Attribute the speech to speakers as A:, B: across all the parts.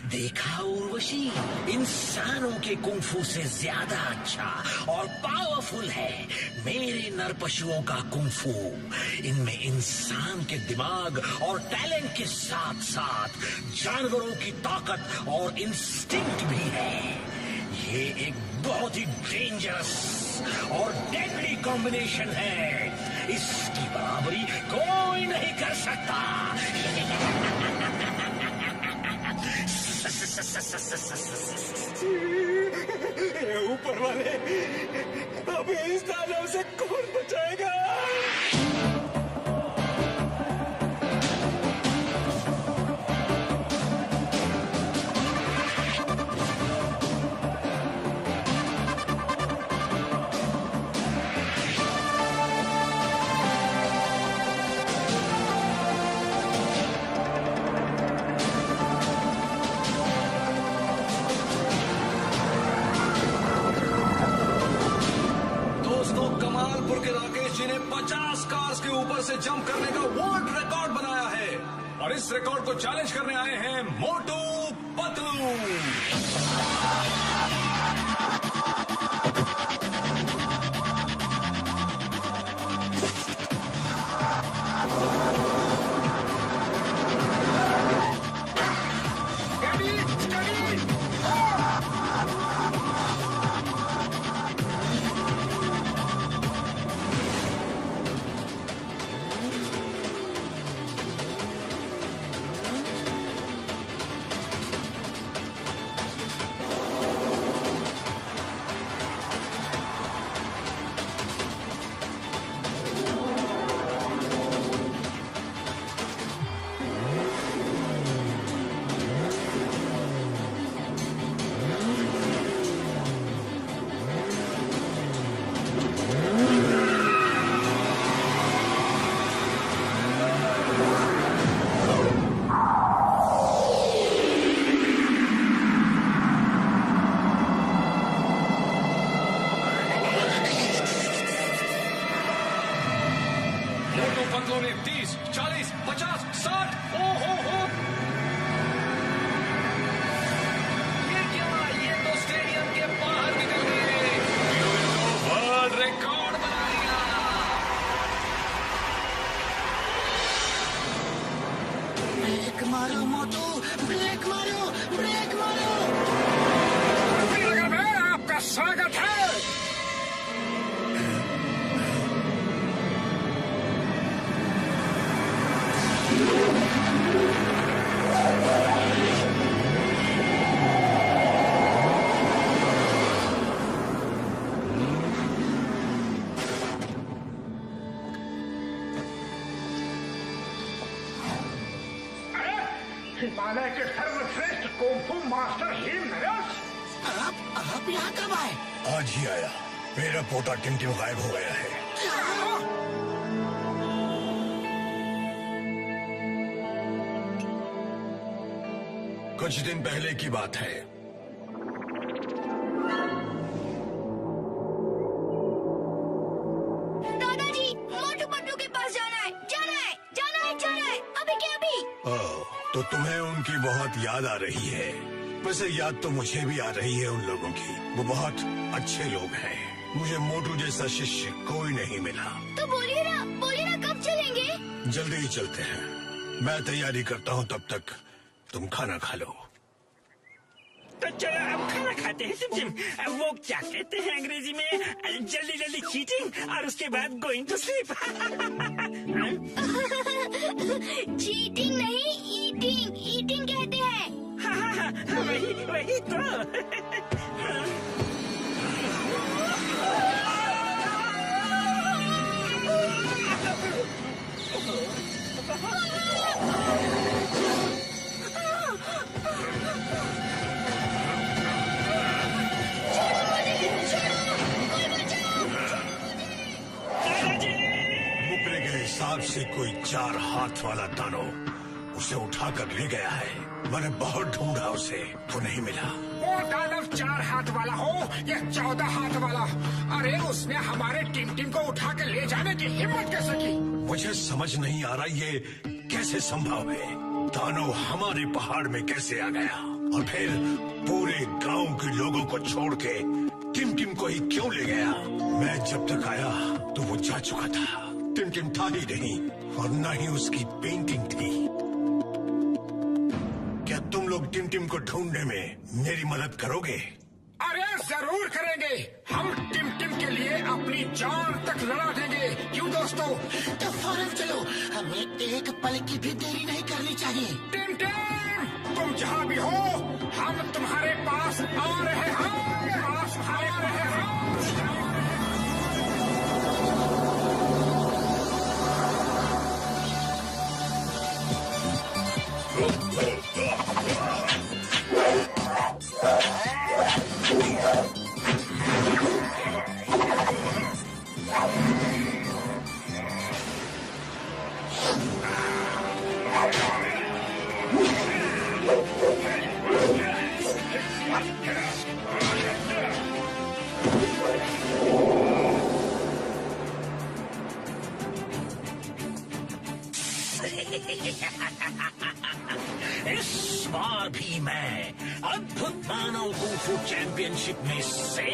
A: देखा उर्वशी, इंसानों के कुंफू से ज्यादा अच्छा और पावरफुल है मेरे नर पशुओं का कुंफू। इनमें इंसान के दिमाग और टैलेंट के साथ साथ जानवरों की ताकत और इंस्टिंक्ट भी है। ये एक बहुत ही डेंजरस और डेडली कॉम्बिनेशन है। इसकी बराबरी कोई नहीं कर सकता।
B: ऊपर वाले, अब इस दानव से कौन बचाएगा?
C: जिन्हें 50 कार्स के ऊपर से जंप करने का वर्ल्ड रिकॉर्ड बनाया है, और इस रिकॉर्ड को चैलेंज करने आए हैं मोटू पतलू। पतलों ने 30, 40, 50, 60 हो। ये क्या? ये तो स्टेडियम के बाहर निकल गए। वर्ल्ड रिकॉर्ड बना दिया।
A: ब्रेक मारो मोटू, ब्रेक मारो, ब्रेक मारो।
B: आपका स्वागत है। हिमालय के सर्वश्रेष्ठ कुंफू मास्टर हिम नरेश,
A: आप यहाँ कब आए?
D: आज ही आया। मेरा पोता टिमटिम गायब हो गया है। कुछ दिन पहले की बात है।
E: दादाजी, मोटू पतलू के पास जाना है, अभी के अभी।
D: तो तुम्हें उनकी बहुत याद आ रही है। वैसे याद तो मुझे भी आ रही है उन लोगों की। वो बहुत अच्छे लोग हैं। मुझे मोटू जैसा शिष्य कोई नहीं मिला।
E: तो बोलिए ना कब चलेंगे?
D: जल्दी ही चलते हैं। मैं तैयारी करता हूँ, तब तक तुम खाना खा लो।
B: तो चलो अब खाना खाते हैं। टिमटिम, वो क्या कहते हैं अंग्रेजी में, जल्दी चीटिंग और उसके बाद गोइंग टू स्लीप।
E: चीटिंग नहीं, ईटिंग कहते हैं।
B: वही तो।
D: मुकरे के हिसाब से कोई 4 हाथ वाला दानव उसे उठाकर ले गया है। मैंने बहुत ढूंढा उसे, वो नहीं मिला।
F: वो दानव 4 हाथ वाला हो या 14 हाथ वाला, अरे उसने हमारे टिमटिम को उठा के ले जाने की हिम्मत कैसे की?
D: मुझे समझ नहीं आ रहा ये कैसे संभव है। दानव हमारे पहाड़ में कैसे आ गया और फिर पूरे गांव के लोगों को छोड़ के टिम को ही क्यों ले गया? मैं जब तक आया तो वो जा चुका था। टिम था ही नहीं और न ही उसकी पेंटिंग थी। क्या तुम लोग टिम को ढूंढने में मेरी मदद करोगे?
F: अरे जरूर करेंगे। हम टिम के लिए अपनी जान तक लड़ा देंगे। क्यों दोस्तों?
G: तो फौरन चलो, हमें एक पल की भी देरी नहीं करनी चाहिए।
F: टिम तुम जहाँ भी हो, हम तुम्हारे पास आ रहे हैं।
A: इस बार भी मैं अद्भुत मानव कुंफू चैंपियनशिप में से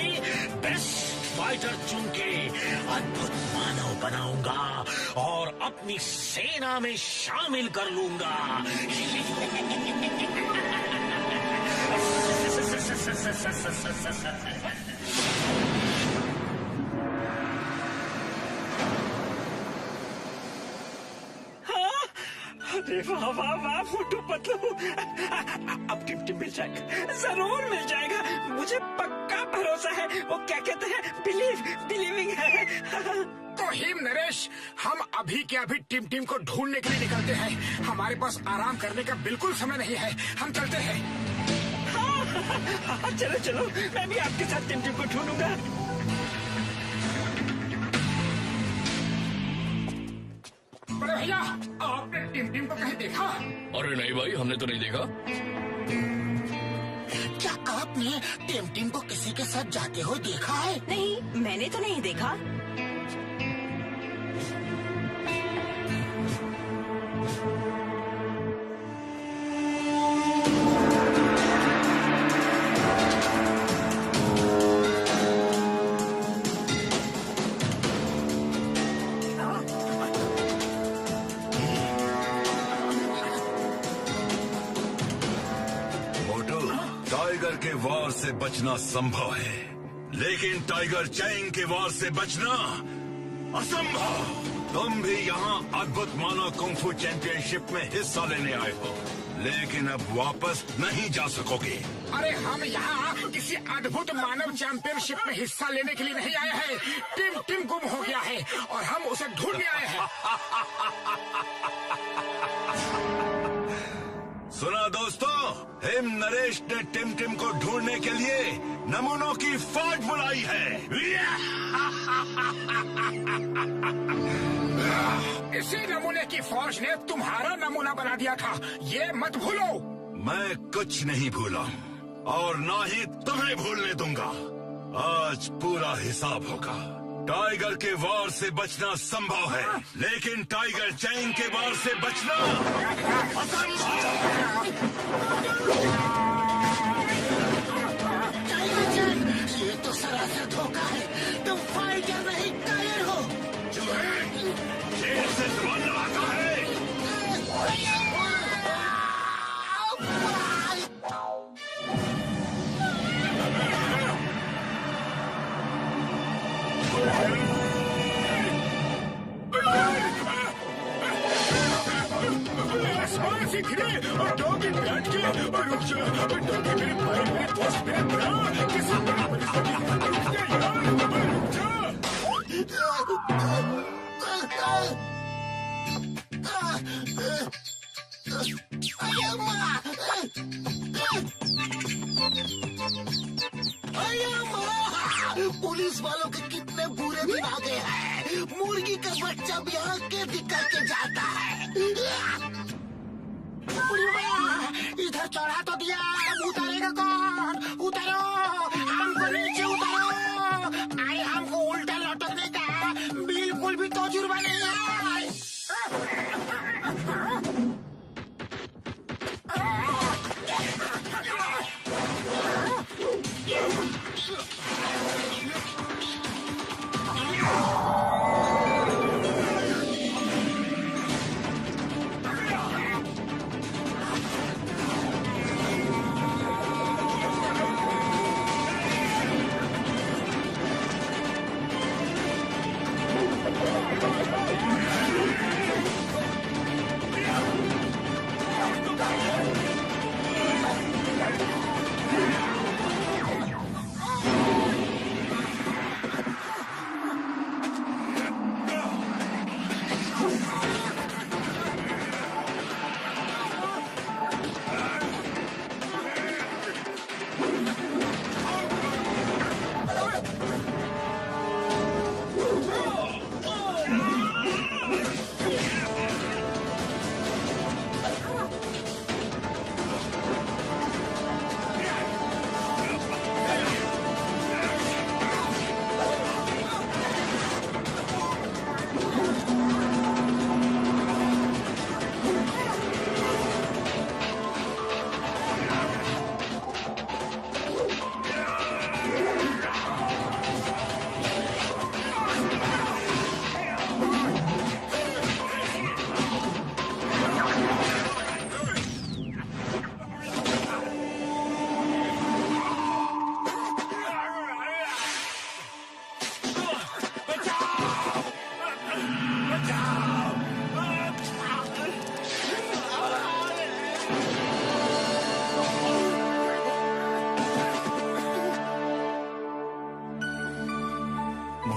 A: बेस्ट फाइटर चुन के अद्भुत मानव बनाऊंगा और अपनी सेना में शामिल कर लूंगा।
B: अरे वाह वाह वाह मोटू पतलू, अब टिम मिल जाएगा, जरूर मिल जाएगा। मुझे पक्का भरोसा है। वो क्या कहते हैं, बिलीविंग है।
F: तो हिम नरेश, हम अभी के अभी टिम को ढूंढने के लिए निकलते हैं। हमारे पास आराम करने का बिल्कुल समय नहीं है। हम चलते हैं।
B: हाँ, चलो चलो, मैं भी आपके साथ टिम को ढूंढूंगा।
F: बड़े भैया, आपने टिम को कहीं देखा?
C: अरे नहीं भाई, हमने तो नहीं देखा।
G: क्या आपने टिम को किसी के साथ जाते हुए देखा है?
H: नहीं, मैंने तो नहीं देखा।
D: टाइगर के वार से बचना संभव है, लेकिन टाइगर चैंग के वार से बचना असंभव। तुम भी यहाँ अद्भुत मानव कुंफू चैंपियनशिप में हिस्सा लेने आए हो, लेकिन अब वापस नहीं जा सकोगे।
F: अरे हम यहाँ किसी अद्भुत मानव चैंपियनशिप में हिस्सा लेने के लिए नहीं आए हैं। टिम गुम हो गया है और हम उसे ढूंढने आए हैं।
D: सुना दोस्तों, हिम नरेश ने टिम को ढूंढने के लिए नमूनों की फौज बुलाई है।
F: इसी नमूने की फौज ने तुम्हारा नमूना बना दिया था, ये मत भूलो।
D: मैं कुछ नहीं भूला और ना ही तुम्हें भूलने दूंगा। आज पूरा हिसाब होगा। टाइगर के वार से बचना संभव है, लेकिन टाइगर चैंग के वार से बचना
G: टाइगर चैंग, ये तो सरासर धोखा है। तुम फाइटर नहीं, कायर हो।
D: शेर से जुबान लगाता है।
F: आसमान से गिरे और डॉगी बैठ के और रुक जा। डॉगी मेरे भाई, मेरे दोस्त, मेरे ब्रा, किसी बड़ी परिस्थिति में रुक जा यार, रुक जा।
G: पुलिस वालों के कितने बुरे दिन आ गए हैं। मुर्गी का बच्चा भी आके दिक्कत के जाता है। इधर चढ़ा तो दिया, उतारेगा कौन? उतारो, हमको नीचे उतारो। अरे हमको उल्टा लटकने का बिल्कुल भी तजुर्बा नहीं है।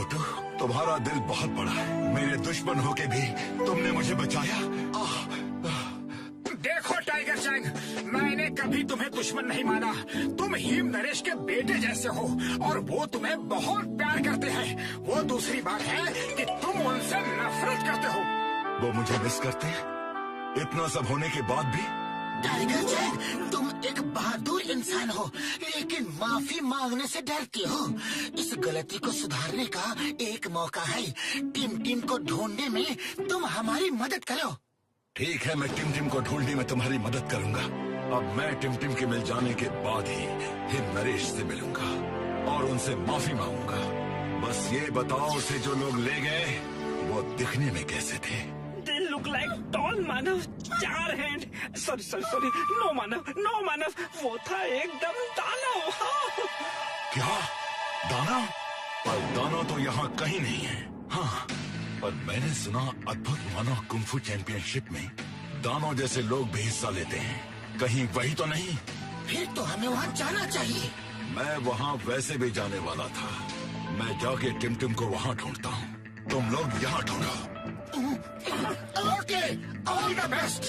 D: मोटू, तुम्हारा दिल बहुत बड़ा है। मेरे दुश्मन होके भी तुमने मुझे बचाया।
F: देखो टाइगर चैंग, मैंने कभी तुम्हें दुश्मन नहीं माना। तुम हीम नरेश के बेटे जैसे हो और वो तुम्हें बहुत प्यार करते हैं। वो दूसरी बात है कि तुम उनसे नफरत करते हो।
D: वो मुझे मिस करते हैं? इतना सब होने के बाद भी?
G: टाइगर चैंग, तुम एक बहादुर इंसान हो, लेकिन माफी मांगने से डरते हो। इस गलती को सुधारने का एक मौका है। टिम टिम को ढूंढने में तुम हमारी मदद करो।
D: ठीक है, मैं टिम टिम को ढूंढने में तुम्हारी मदद करूंगा। अब मैं टिम टिम के मिल जाने के बाद ही हिम नरेश से मिलूंगा और उनसे माफी मांगूंगा। बस ये बताओ, उसे जो लोग ले गए वो दिखने में कैसे थे?
B: They look like tall Manav, 4 hand. Sorry, no Manav, वो था एकदम दानव। हाँ।
D: क्या दानव? पर दानव तो यहाँ कहीं नहीं है। हाँ, पर मैंने सुना अद्भुत मानव कुंफू चैंपियनशिप में दानव जैसे लोग भी हिस्सा लेते हैं। कहीं वही तो नहीं?
G: फिर तो हमें वहाँ जाना चाहिए।
D: मैं वहाँ वैसे भी जाने वाला था। मैं जाके टिम टिम को वहाँ ढूंढता हूँ, तुम लोग यहाँ ढूंढो।
F: Okay, all the best.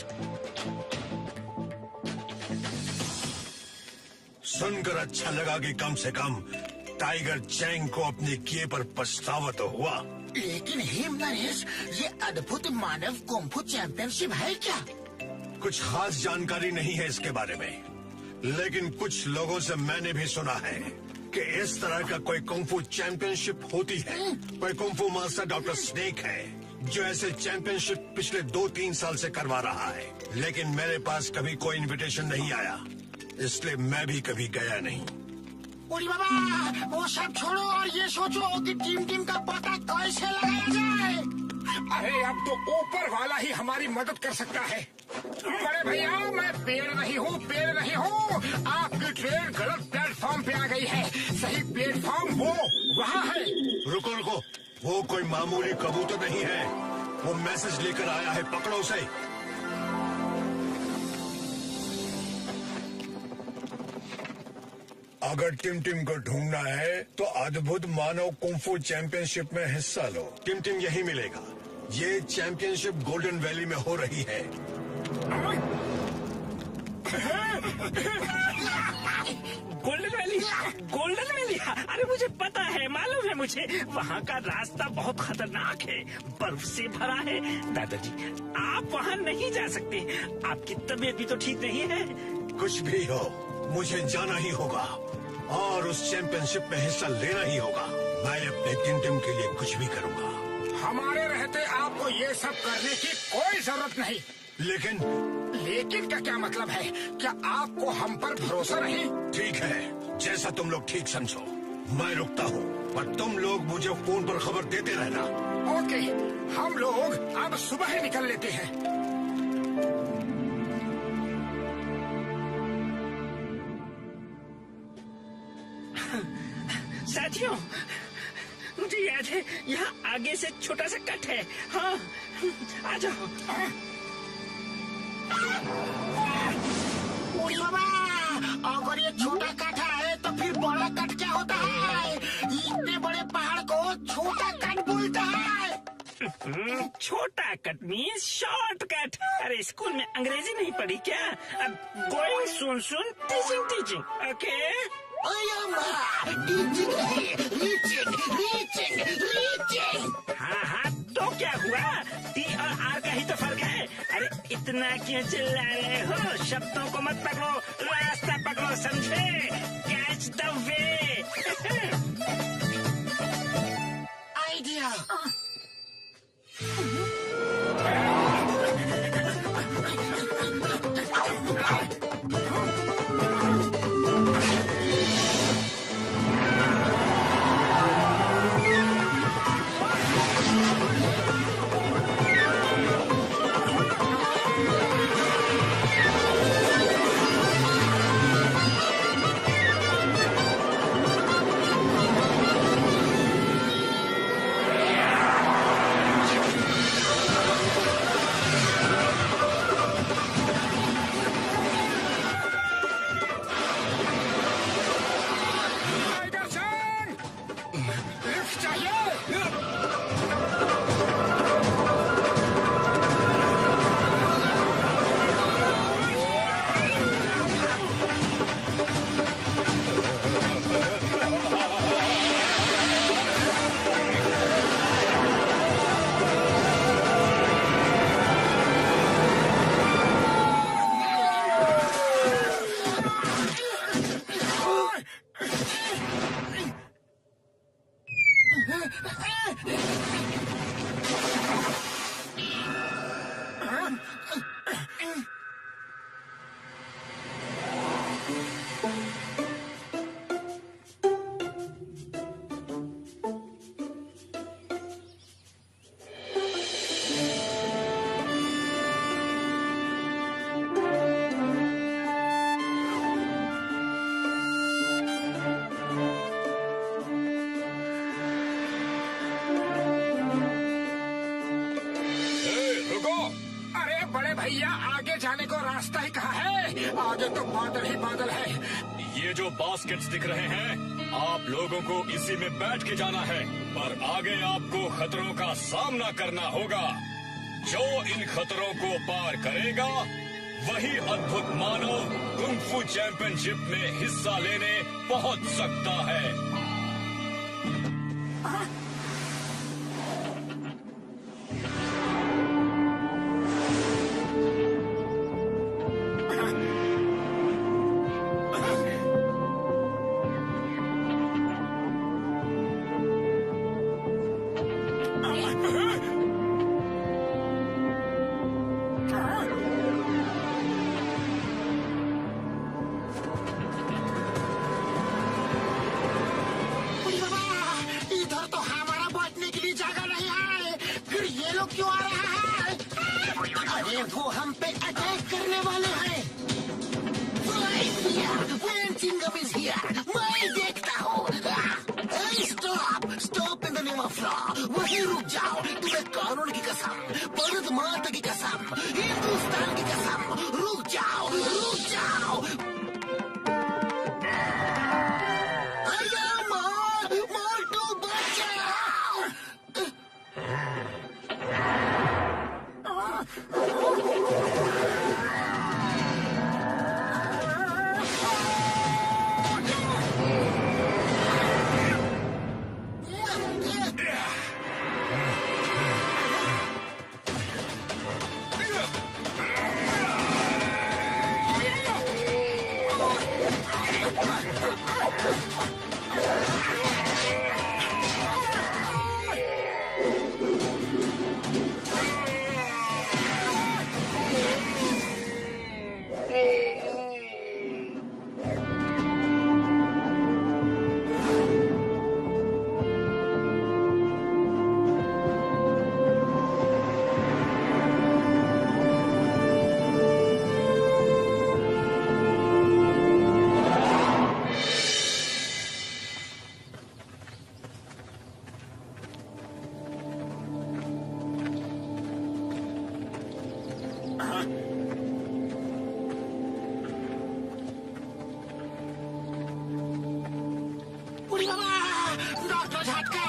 A: सुनकर अच्छा लगा कि कम से कम टाइगर चैंग को अपने किए पर पछतावा तो हुआ।
G: लेकिन हिम नरेश, ये अद्भुत मानव कुंफू चैंपियनशिप है क्या?
A: कुछ खास जानकारी नहीं है इसके बारे में, लेकिन कुछ लोगों से मैंने भी सुना है कि इस तरह का कोई कुंफू चैंपियनशिप होती है। कोई कुंफू मास्टर डॉक्टर स्नेक है जो ऐसे चैंपियनशिप पिछले 2-3 साल से करवा रहा है, लेकिन मेरे पास कभी कोई इनविटेशन नहीं आया, इसलिए मैं भी कभी गया नहीं।
G: उड़ी बाबा, वो सब छोड़ो और ये सोचो कि टीम टीम का पता कैसे लगाया जाए।
F: अरे अब तो ऊपर वाला ही हमारी मदद कर सकता है। बड़े भैया, मैं पेड़ नहीं हूँ। आपकी ट्रेन गलत प्लेटफॉर्म पे आ गई है। सही प्लेटफॉर्म वो वहाँ है।
A: रुको, वो कोई मामूली कबूतर नहीं है। वो मैसेज लेकर आया है, पकड़ो उसे। अगर टिम टिम को ढूंढना है तो अद्भुत मानव कुंफू चैंपियनशिप में हिस्सा लो। टिम टिम यही मिलेगा। ये चैंपियनशिप गोल्डन वैली में हो रही है।
B: Golden valley. अरे मुझे पता है, मालूम है मुझे। वहाँ का रास्ता बहुत खतरनाक है, बर्फ से भरा है। दादाजी, आप वहाँ नहीं जा सकते। आपकी तबीयत भी तो ठीक नहीं है।
A: कुछ भी हो, मुझे जाना ही होगा और उस चैंपियनशिप में हिस्सा लेना ही होगा। मैं अपने टिम टिम के लिए कुछ भी करूँगा।
F: हमारे रहते आपको ये सब करने की कोई जरूरत नहीं।
A: लेकिन
F: का क्या मतलब है? क्या आपको हम पर भरोसा नहीं?
A: ठीक है, जैसा तुम लोग ठीक समझो। मैं रुकता हूँ, पर तुम लोग मुझे फोन पर खबर देते रहना।
F: ओके, हम लोग अब सुबह ही निकल लेते हैं।
B: साथियों, मुझे याद है यहाँ आगे से छोटा सा कट है। हाँ, आ जाओ।
G: उड़ी बाबा, अगर ये छोटा कट है तो फिर बड़ा कट क्या होता है? इतने बड़े पहाड़ को छोटा कट बोलता है।
B: छोटा कट मीन्स शॉर्टकट। अरे स्कूल में अंग्रेजी नहीं पढ़ी क्या? अब गोइंग सुन टीचिंग। ओके, हाँ, तो क्या हुआ? टी और आर का ही तो फर्क है। अरे इतना क्यों चिल्ला रहे हो? शब्दों को मत पकड़ो, रास्ता पकड़ो, समझे? Catch the way.
G: आइडिया।
F: तो बादल ही बादल है।
C: ये जो बास्केट्स दिख रहे हैं, आप लोगों को इसी में बैठ के जाना है, पर आगे आपको खतरों का सामना करना होगा। जो इन खतरों को पार करेगा वही अद्भुत मानव कुंग-फू चैंपियनशिप में हिस्सा लेने पहुंच सकता है।
G: इधर तो हमारा बैठने के लिए जगह नहीं है, फिर ये लोग क्यों आ रहा है? अरे वो हम पे अटैक करने वाले हैं। मैं देखता हूँ। Stop in the name of law. वहीं रुक जाओ। तुम्हें कानून की कसम, भारत माता की कसम, हिंदुस्तान की कसम, रुक जाओ, रुक जाओ। डॉक्टर झटका,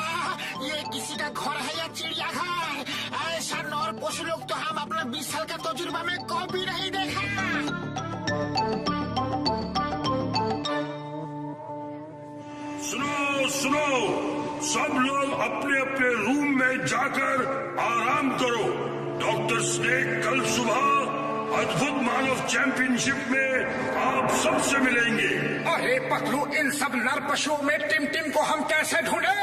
G: ये किसी का घर है या चिड़ियाघर? ऐसा नौर पशु लोग तो हम अपना 20 साल का तजुर्बा में कभी नहीं देखा।
I: सुनो सुनो, सब लोग अपने अपने रूम में जाकर आराम करो। डॉक्टर स्नेक कल सुबह अद्भुत मानव चैंपियनशिप में आप सबसे मिलेंगे।
F: अरे पतलू, इन सब नर पशुओं में टिम को हम कैसे ढूंढे?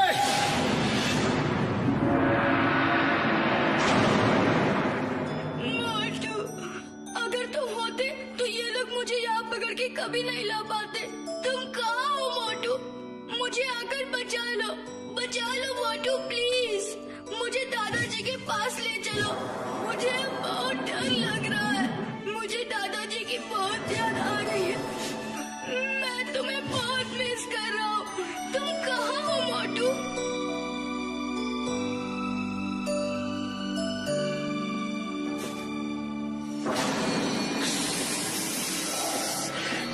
E: मोटू, अगर तुम होते तो ये लोग मुझे यहाँ पकड़ के कभी नहीं ला पाते। तुम कहाँ हो मोटू? मुझे आकर बचा लो मोटू, प्लीज। मुझे दादाजी के पास ले चलो। मुझे बहुत डर लग रहा है। मुझे दादाजी की बहुत याद आ रही है। मैं तुम्हें बहुत मिस कर रहा हूँ। तुम कहाँ हो मोटू?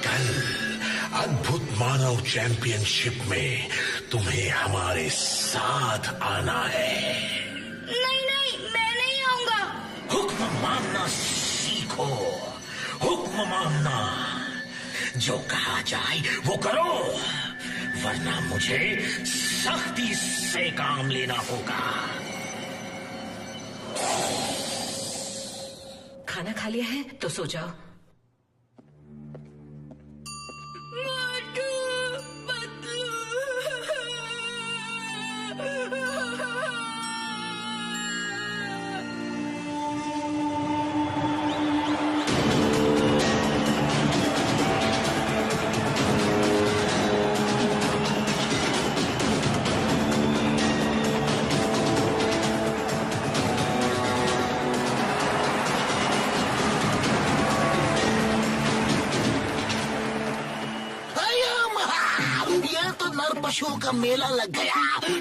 A: कल अद्भुत मानव चैंपियनशिप में तुम्हें हमारे साथ आना है।
E: नहीं, मैं नहीं आऊंगा।
A: हुक्म मानना सीखो, हुक्म मानना। जो कहा जाए वो करो, वरना मुझे सख्ती से काम लेना होगा।
H: खाना खा लिया है तो सो जाओ।
G: नर पशुओं का मेला लग गया।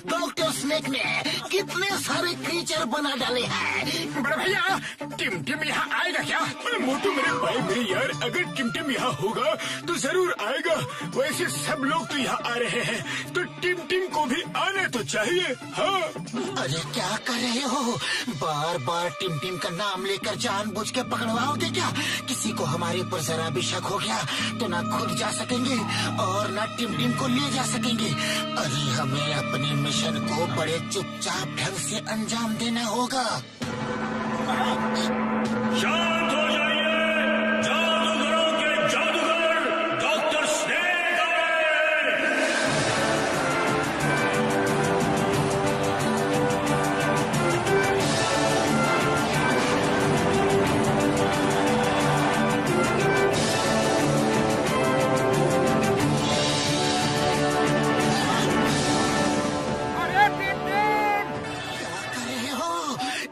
G: डॉक्टर स्नेक ने कितने सारे क्रीचर बना डाले हैं।
F: बड़े भैया टिम यहाँ आएगा क्या?
J: मोटू मेरे भाई मेरे यार, अगर टिम यहाँ होगा तो जरूर आएगा। वैसे सब लोग तो यहाँ आ रहे हैं, तो टिम को भी आने तो चाहिए। हाँ
G: अरे क्या कर रहे हो? बार बार टिम का नाम लेकर जानबूझ के पकड़वाओगे क्या? किसी को हमारे ऊपर जरा भी शक हो गया तो ना खुद जा सकेंगे और ना टिम को ले जा सकेंगे। अरे हमें अपने मिशन को बड़े चुपचाप ढंग से अंजाम देना होगा।
I: शांत हो जाइए, जादूगरों के जादूगर डॉक्टर स्नेक आए।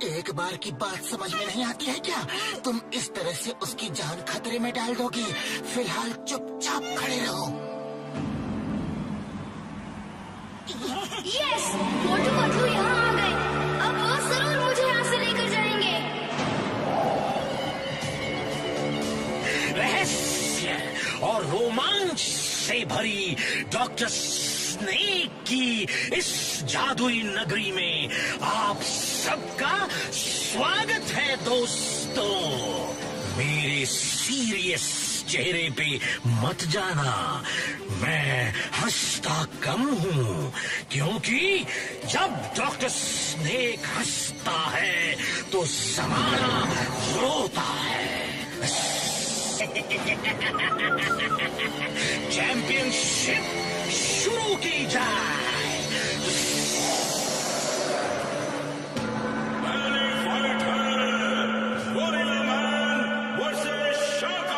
G: एक बार की बात समझ में नहीं आती है क्या? तुम इस तरह से उसकी जान खतरे में डाल दोगे। फिलहाल चुपचाप खड़े रहो।
E: यस, मोटू पतलू यहाँ आ गए। अब वो जरूर मुझे यहाँ से लेकर जाएंगे।
A: रहस्य और रोमांच से भरी डॉक्टर स्नेक की इस जादुई नगरी में आप सबका स्वागत है दोस्तों। मेरे सीरियस चेहरे पे मत जाना, मैं हंसता कम हूँ, क्योंकि जब डॉक्टर स्नेक हंसता है तो जमाना रोता है। चैंपियनशिप शुरू की जाए।
I: पहली फाइट है गोरिल्ला मैन वर्सेस शाकाल।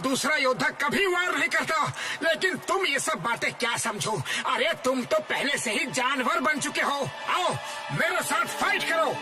F: दूसरा योद्धा कभी वार नहीं करता, लेकिन तुम ये सब बातें क्या समझो? अरे तुम तो पहले से ही जानवर बन चुके हो। आओ मेरे साथ फाइट करो।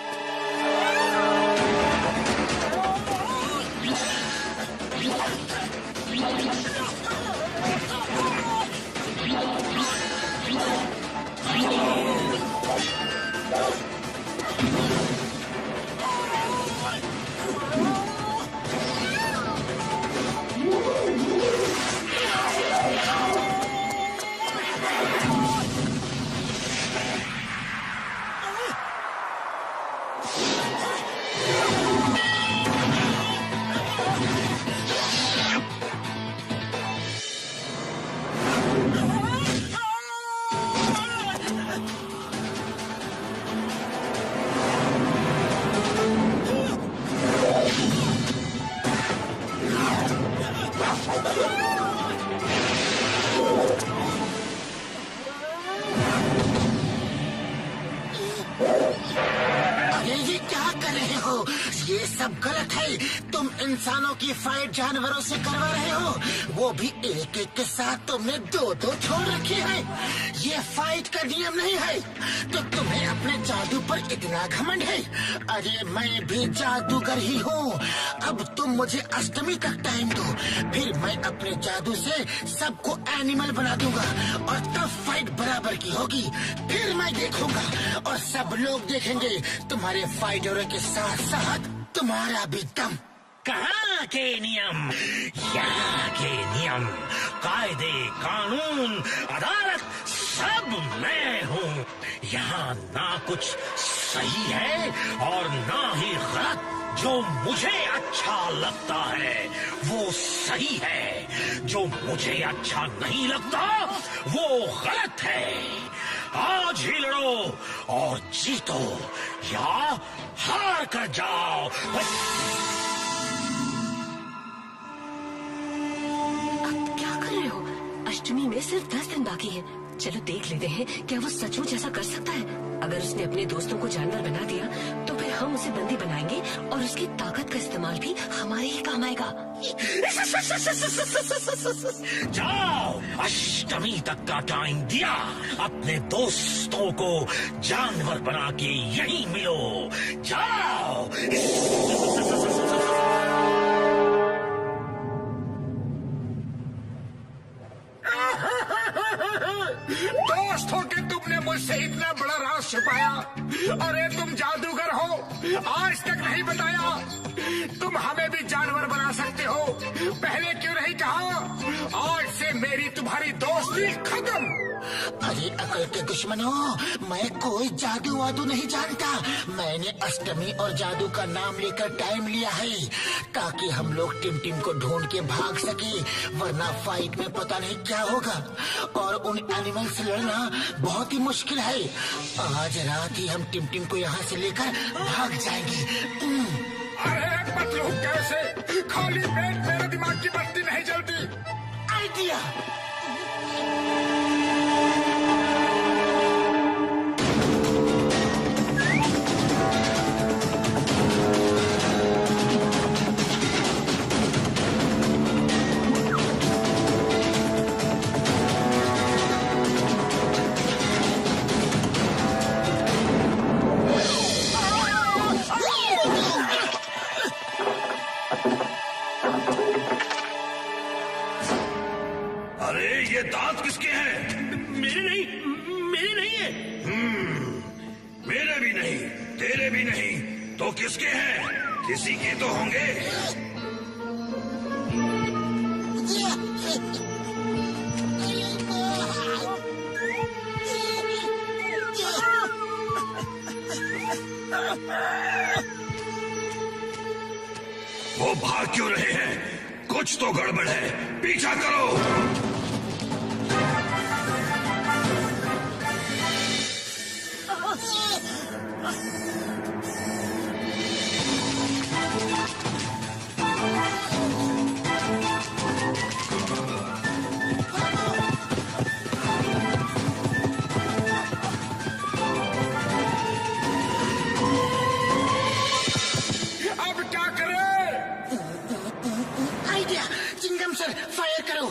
G: ये सब गलत है। तुम इंसानों की फाइट जानवरों से करवा रहे हो, वो भी एक एक के साथ। तुमने दो दो छोड़ रखी है। ये फाइट का नियम नहीं है। तो तुम्हें अपने जादू पर इतना घमंड है। अरे मैं भी जादूगर ही हूँ। अब तुम मुझे अष्टमी तक टाइम दो, फिर मैं अपने जादू से सबको एनिमल बना दूंगा और तब फाइट बराबर की होगी। फिर मैं देखूंगा और सब लोग देखेंगे तुम्हारे फाइटरों के साथ साथ तुम्हारा भी दम।
A: कहाँ के नियम, यहाँ के नियम, कायदे, कानून, अदालत, सब मैं हूँ। यहाँ ना कुछ सही है और ना ही गलत। जो मुझे अच्छा लगता है वो सही है, जो मुझे अच्छा नहीं लगता वो गलत है। आज ही लड़ो और जीतो या हार कर जाओ।
H: अब क्या कर रहे हो? अष्टमी में सिर्फ 10 दिन बाकी है। चलो देख लेते हैं क्या वो सचमुच ऐसा कर सकता है। अगर उसने अपने दोस्तों को जानवर बना दिया तो फिर हम उसे बंदी बनाएंगे और उसकी ताकत का इस्तेमाल भी हमारे ही काम आएगा।
A: जाओ, अष्टमी तक का टाइम दिया। अपने दोस्तों को जानवर बना के यहीं मिलो। जाओ।
F: दोस्तों के तुमने मुझसे इतना बड़ा राज छुपाया। अरे तुम जादूगर हो, आज तक नहीं बताया। तुम हमें भी जानवर बना सकते हो, पहले क्यों नहीं कहा? आज से मेरी तुम्हारी दोस्ती खत्म।
G: अरे अकल के दुश्मनों, मैं कोई जादू वादू नहीं जानता। मैंने अष्टमी और जादू का नाम लेकर टाइम लिया है ताकि हम लोग टिम को ढूंढ के भाग सके, वरना फाइट में पता नहीं क्या होगा और उन एनिमल से लड़ना बहुत ही मुश्किल है। आज रात ही हम टिम को यहाँ से लेकर भाग जाएंगे।
F: अरे पतलू, कैसे? खाली पेट मेरे दिमाग की बत्ती नहीं जलती।
G: आइडिया।
I: ये दांत किसके हैं?
B: मेरे नहीं, मेरे नहीं है।
I: मेरे भी नहीं, तेरे भी नहीं, तो किसके हैं? किसी के तो होंगे। वो भाग क्यों रहे हैं? कुछ तो गड़बड़ है, पीछा करो।
G: फायर करो।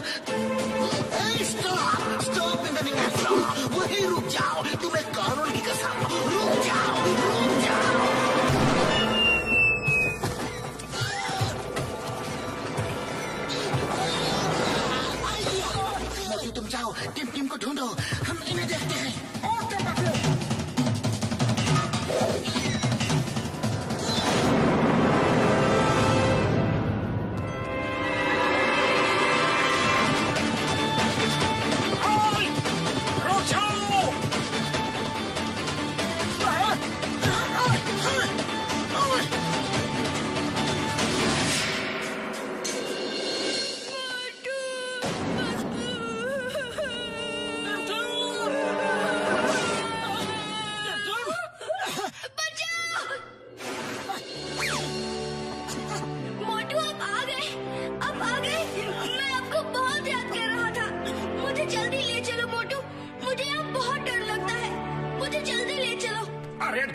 G: Stop, stop in the name of law. वहीं रुक जाओ, तुम्हें कानून की कसम। रुक जाओ, रुक जाओ। मोटू तुम जाओ, टिम को ढूंढो, हम इन्हें देखते हैं।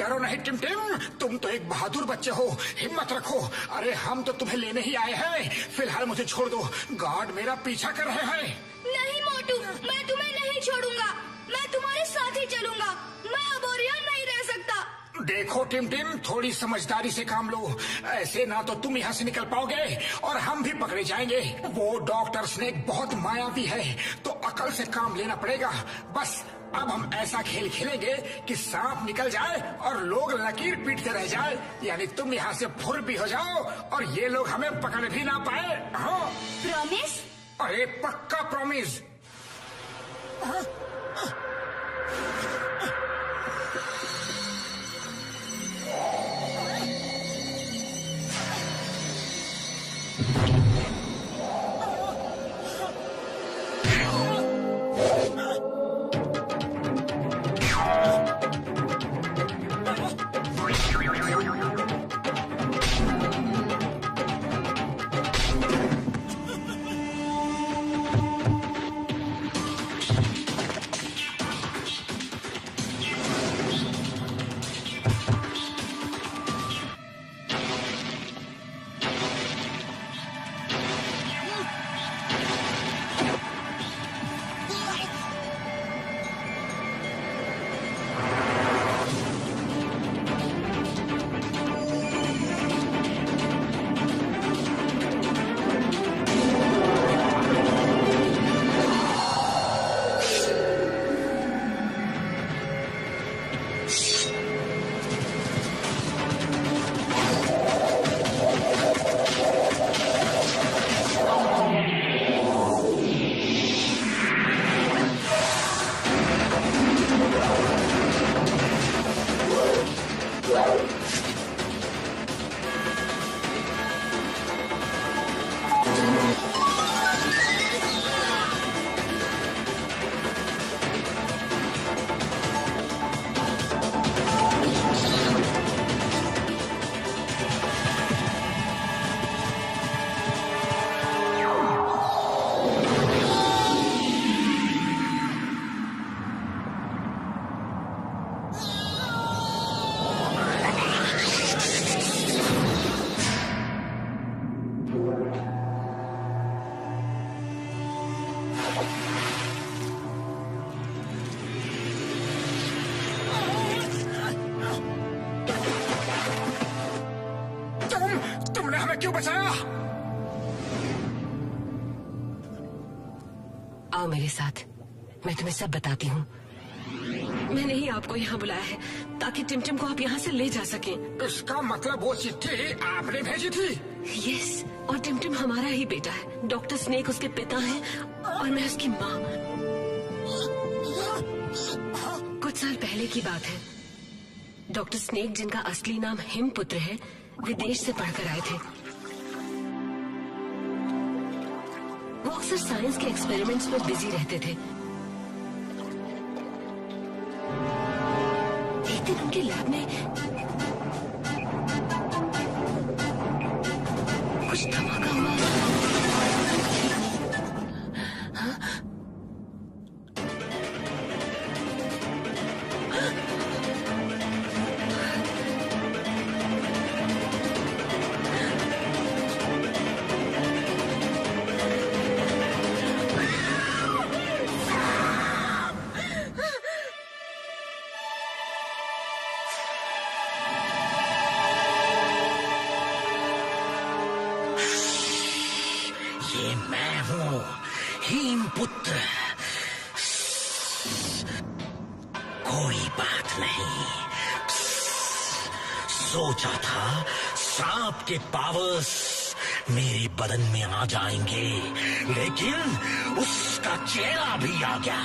F: डरो नहीं टिमटिम, तुम तो एक बहादुर बच्चे हो, हिम्मत रखो। अरे हम तो तुम्हें लेने ही आए हैं। फिलहाल मुझे छोड़ दो, गार्ड मेरा पीछा कर रहे हैं।
E: नहीं मोटू, मैं तुम्हें नहीं छोड़ूंगा, मैं तुम्हारे साथ ही चलूंगा। मैं अब और यहाँ नहीं रह सकता।
F: देखो टिमटिम, थोड़ी समझदारी से काम लो, ऐसे ना तो तुम यहाँ से निकल पाओगे और हम भी पकड़े जाएंगे। वो डॉक्टर स्नेक बहुत मायावी है, तो अकल से काम लेना पड़ेगा। बस अब हम ऐसा खेल खेलेंगे कि सांप निकल जाए और लोग लकीर पीटते रह जाए, यानी तुम यहाँ से फुर भी हो जाओ और ये लोग हमें पकड़ भी ना पाए। हाँ
E: प्रॉमिस?
F: अरे पक्का प्रॉमिस। तुमने हमें क्यों बचाया?
H: आओ मेरे साथ, मैं तुम्हें सब बताती हूँ। मैंने ही आपको यहाँ बुलाया है ताकि टिमटिम को आप यहाँ से ले जा सकें।
F: इसका मतलब वो चिट्ठी आपने भेजी थी?
H: यस, और टिमटिम हमारा ही बेटा है। डॉक्टर स्नेक उसके पिता हैं और मैं उसकी माँ। कुछ साल पहले की बात है। डॉक्टर स्नेक, जिनका असली नाम हिमपुत्र है, विदेश से पढ़कर आए थे। वो अक्सर साइंस के एक्सपेरिमेंट्स पर बिजी रहते थे। एक दिन उनके लैब में कुछ धमाका हुआ। हाँ?
A: ये मैं हूँ, हिमपुत्र। कोई बात नहीं। सोचा था सांप के पावर्स मेरे बदन में आ जाएंगे, लेकिन उसका चेहरा भी आ गया।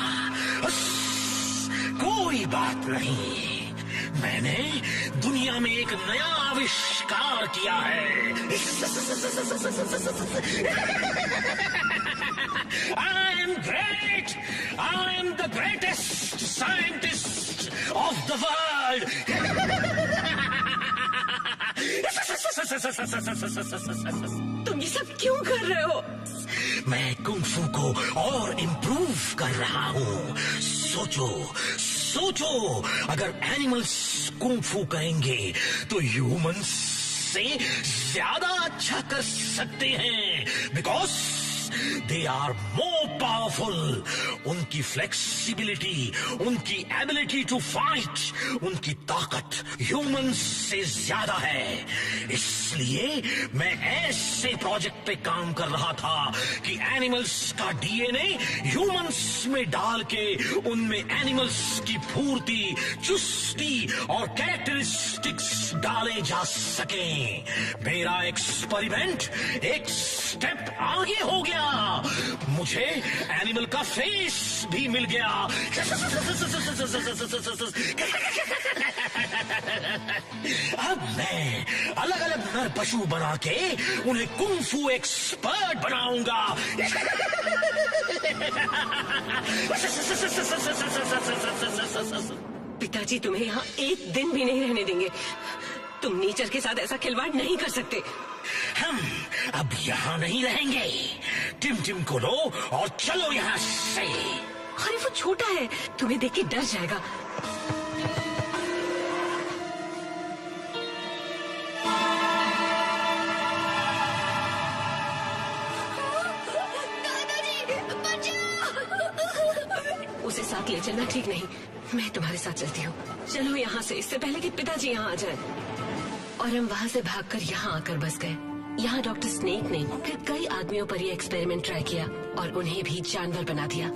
A: कोई बात नहीं, मैंने दुनिया में एक नया आविष्कार किया है। I am great. I am the greatest scientist of the world.
H: तुम ये सब क्यों कर रहे हो?
A: मैं कुंग फू को और इम्प्रूव कर रहा हूँ। सोचो सोचो, अगर एनिमल्स कुंग-फू करेंगे तो ह्यूमंस से ज्यादा अच्छा कर सकते हैं, because they are more powerful. उनकी फ्लेक्सिबिलिटी, उनकी एबिलिटी टू फाइट, उनकी ताकत ह्यूमंस से ज्यादा है। इसलिए मैं ऐसे प्रोजेक्ट पे काम कर रहा था कि एनिमल्स का डीएनए ह्यूमंस में डाल के उनमें एनिमल्स की फूर्ति, चुस्ती और कैरेक्टरिस्टिक्स डाले जा सकें। मेरा एक्सपेरिमेंट एक स्टेप आगे हो गया। मुझे एनिमल का फेस भी मिल गया। अब मैं अलग अलग नर पशु बना के उन्हें कुंग-फू एक्सपर्ट बनाऊंगा।
H: पिताजी तुम्हें यहाँ एक दिन भी नहीं रहने देंगे। तुम नेचर के साथ ऐसा खिलवाड़ नहीं कर सकते।
A: हम अब यहाँ नहीं रहेंगे। टिम को लो और चलो यहाँ से।
H: अरे वो छोटा है, तुम्हें देख के डर जाएगा। उसे साथ ले चलना ठीक नहीं। मैं तुम्हारे साथ चलती हूँ। चलो यहाँ से, इससे पहले कि पिताजी यहाँ आ जाए। और हम वहाँ से भागकर यहाँ आकर बस गए। यहाँ डॉक्टर स्नेक ने फिर कई आदमियों पर ये एक्सपेरिमेंट ट्राई किया और उन्हें भी जानवर बना दिया।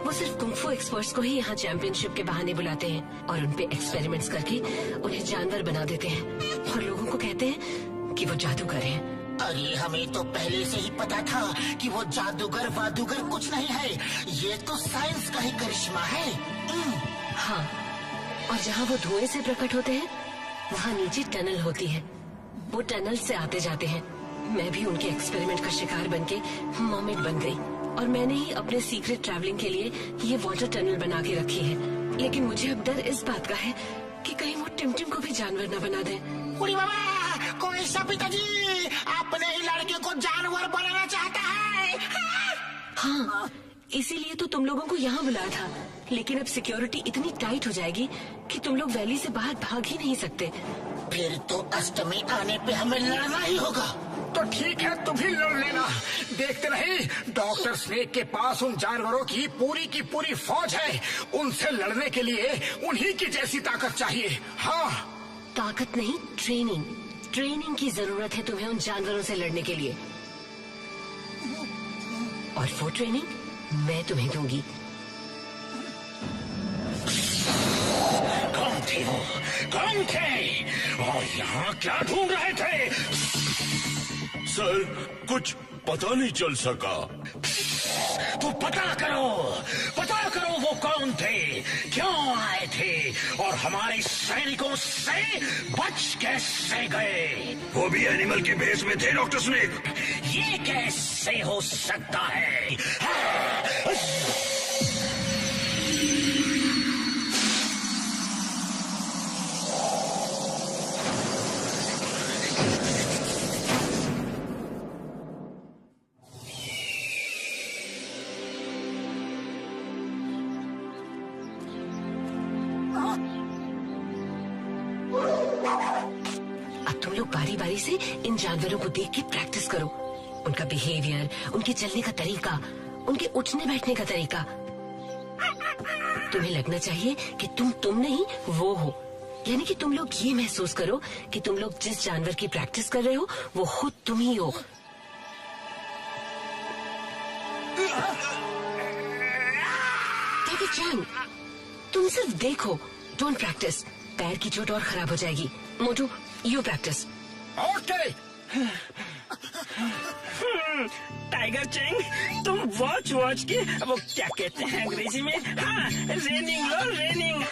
H: वो सिर्फ कुंग-फू एक्सपर्ट्स को ही यहाँ चैंपियनशिप के बहाने बुलाते हैं और उनपे एक्सपेरिमेंट्स करके उन्हें जानवर बना देते हैं और लोगों को कहते हैं कि वो जादूगर हैं।
G: अरे हमें तो पहले से ही पता था कि वो जादूगर वादूगर कुछ नहीं है। ये तो साइंस का ही करिश्मा है।
H: हाँ, और जहाँ वो धुएं से प्रकट होते हैं वहाँ नीचे टनल होती है। वो टनल से आते जाते हैं। मैं भी उनके एक्सपेरिमेंट का शिकार बनके मर्मेड बन गई और मैंने ही अपने सीक्रेट ट्रैवलिंग के लिए ये वाटर टनल बना के रखी है। लेकिन मुझे अब डर इस बात का है कि कहीं वो टिम को भी जानवर न बना दे।
G: उड़ी बाबा, कोई सा पिताजी अपने ही लड़के को जानवर बनाना चाहता है।
H: हाँ, इसीलिए तो तुम लोगों को यहाँ बुलाया था। लेकिन अब सिक्योरिटी इतनी टाइट हो जाएगी कि तुम लोग वैली से बाहर भाग ही नहीं सकते।
G: फिर तो अष्टमी आने पे हमें लड़ना ही होगा।
F: तो ठीक है, तुम ही लड़ लेना। देखते रहे, डॉक्टर स्नेक के पास उन जानवरों की पूरी फौज है। उनसे लड़ने के लिए उन्हीं की जैसी ताकत चाहिए। हाँ,
H: ताकत नहीं, ट्रेनिंग की जरूरत है तुम्हें उन जानवरों से लड़ने के लिए। और वो ट्रेनिंग मैं तुम्हें दूंगी।
A: कौन थे और यहाँ क्या ढूंढ रहे थे?
I: सर, कुछ पता नहीं चल सका।
A: तो पता करो वो कौन थे, क्यों आए थे और हमारे सैनिकों से बच कैसे गए?
I: वो भी एनिमल के भेष में थे डॉक्टर स्नेक।
A: ये कैसे हो सकता है?
H: बारी बारी से इन जानवरों को देख के प्रैक्टिस करो। उनका बिहेवियर, उनके चलने का तरीका, उनके उठने बैठने का तरीका। तुम्हें लगना चाहिए कि तुम नहीं वो हो। यानी कि तुम लोग ये महसूस करो कि तुम लोग जिस जानवर की प्रैक्टिस कर रहे हो वो खुद तुम ही हो। चैंग, तुम सिर्फ देखो, डोंट प्रैक्टिस। पैर की चोट और खराब हो जाएगी। मोटू, you practice.
F: Okay.
B: Tiger Chang, तुम वॉच के वो क्या कहते हैं अंग्रेजी में? हाँ, रेनिंग लो, रेनिंग।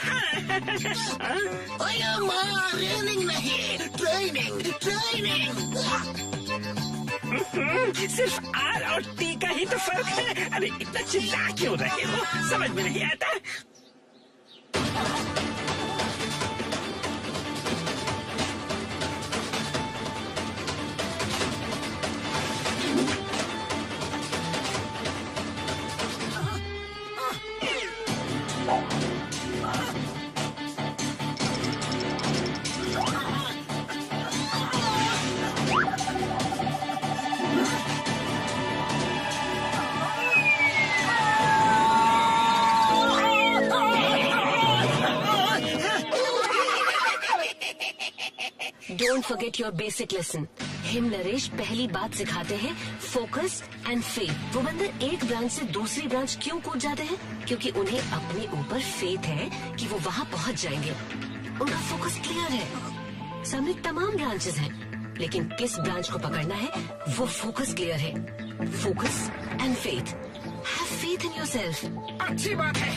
G: रेनिंग नहीं, ट्रेनिंग।
B: सिर्फ आर और टी का ही तो फर्क है। अरे इतना चिल्ला क्यों रहे हो? समझ में नहीं आता।
H: Don't forget your basic lesson. Him Naresh पहली बात सिखाते हैं फोकस एंड फेथ। वो बंदर एक ब्रांच से दूसरी ब्रांच क्यों कूद जाते हैं? क्योंकि उन्हें अपने ऊपर फेथ है कि वो वहाँ पहुँच जाएंगे। उनका फोकस क्लियर है। सामने तमाम ब्रांचेस हैं, लेकिन किस ब्रांच को पकड़ना है वो फोकस क्लियर है। Focus and faith. Have faith in yourself.
F: अच्छी बात है।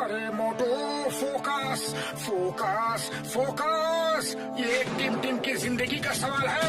F: अरे मोटू, फोकस फोकस फोकस। ये टिम टिम की जिंदगी का सवाल है।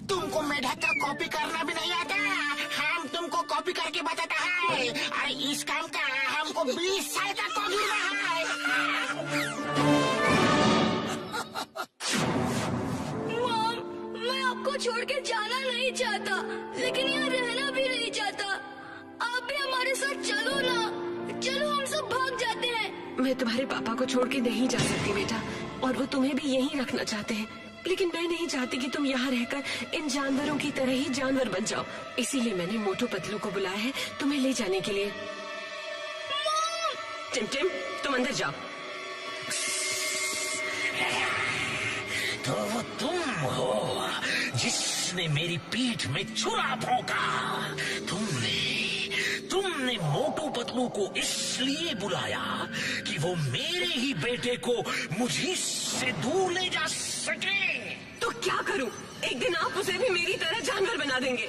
F: तुमको मेढक का कॉपी करना भी नहीं आता। हम तुमको कॉपी करके बताता है। अरे इस काम का हमको 20 साल का कॉपी रहा है।
E: मॉम, मैं आपको छोड़ के जाना नहीं चाहता, लेकिन यहाँ रहना भी नहीं चाहता। आप भी हमारे साथ चलो ना। चलो हम सब भाग जाते हैं।
H: मैं तुम्हारे पापा को छोड़ के नहीं जा सकती बेटा, और वो तुम्हें भी यहीं रखना चाहते हैं। लेकिन मैं नहीं चाहती कि तुम यहाँ रहकर इन जानवरों की तरह ही जानवर बन जाओ। इसीलिए मैंने मोटू पतलू को बुलाया है तुम्हें ले जाने के लिए। टिम टिम, तुम अंदर जाओ।
A: तो वो तुम हो जिसने मेरी पीठ में छुरा भोंका। तुमने मोटू पतलू को इसलिए बुलाया कि वो मेरे ही बेटे को मुझे से दूर ले जा सके।
H: तो क्या करूं? एक दिन आप उसे भी मेरी तरह जानवर बना देंगे,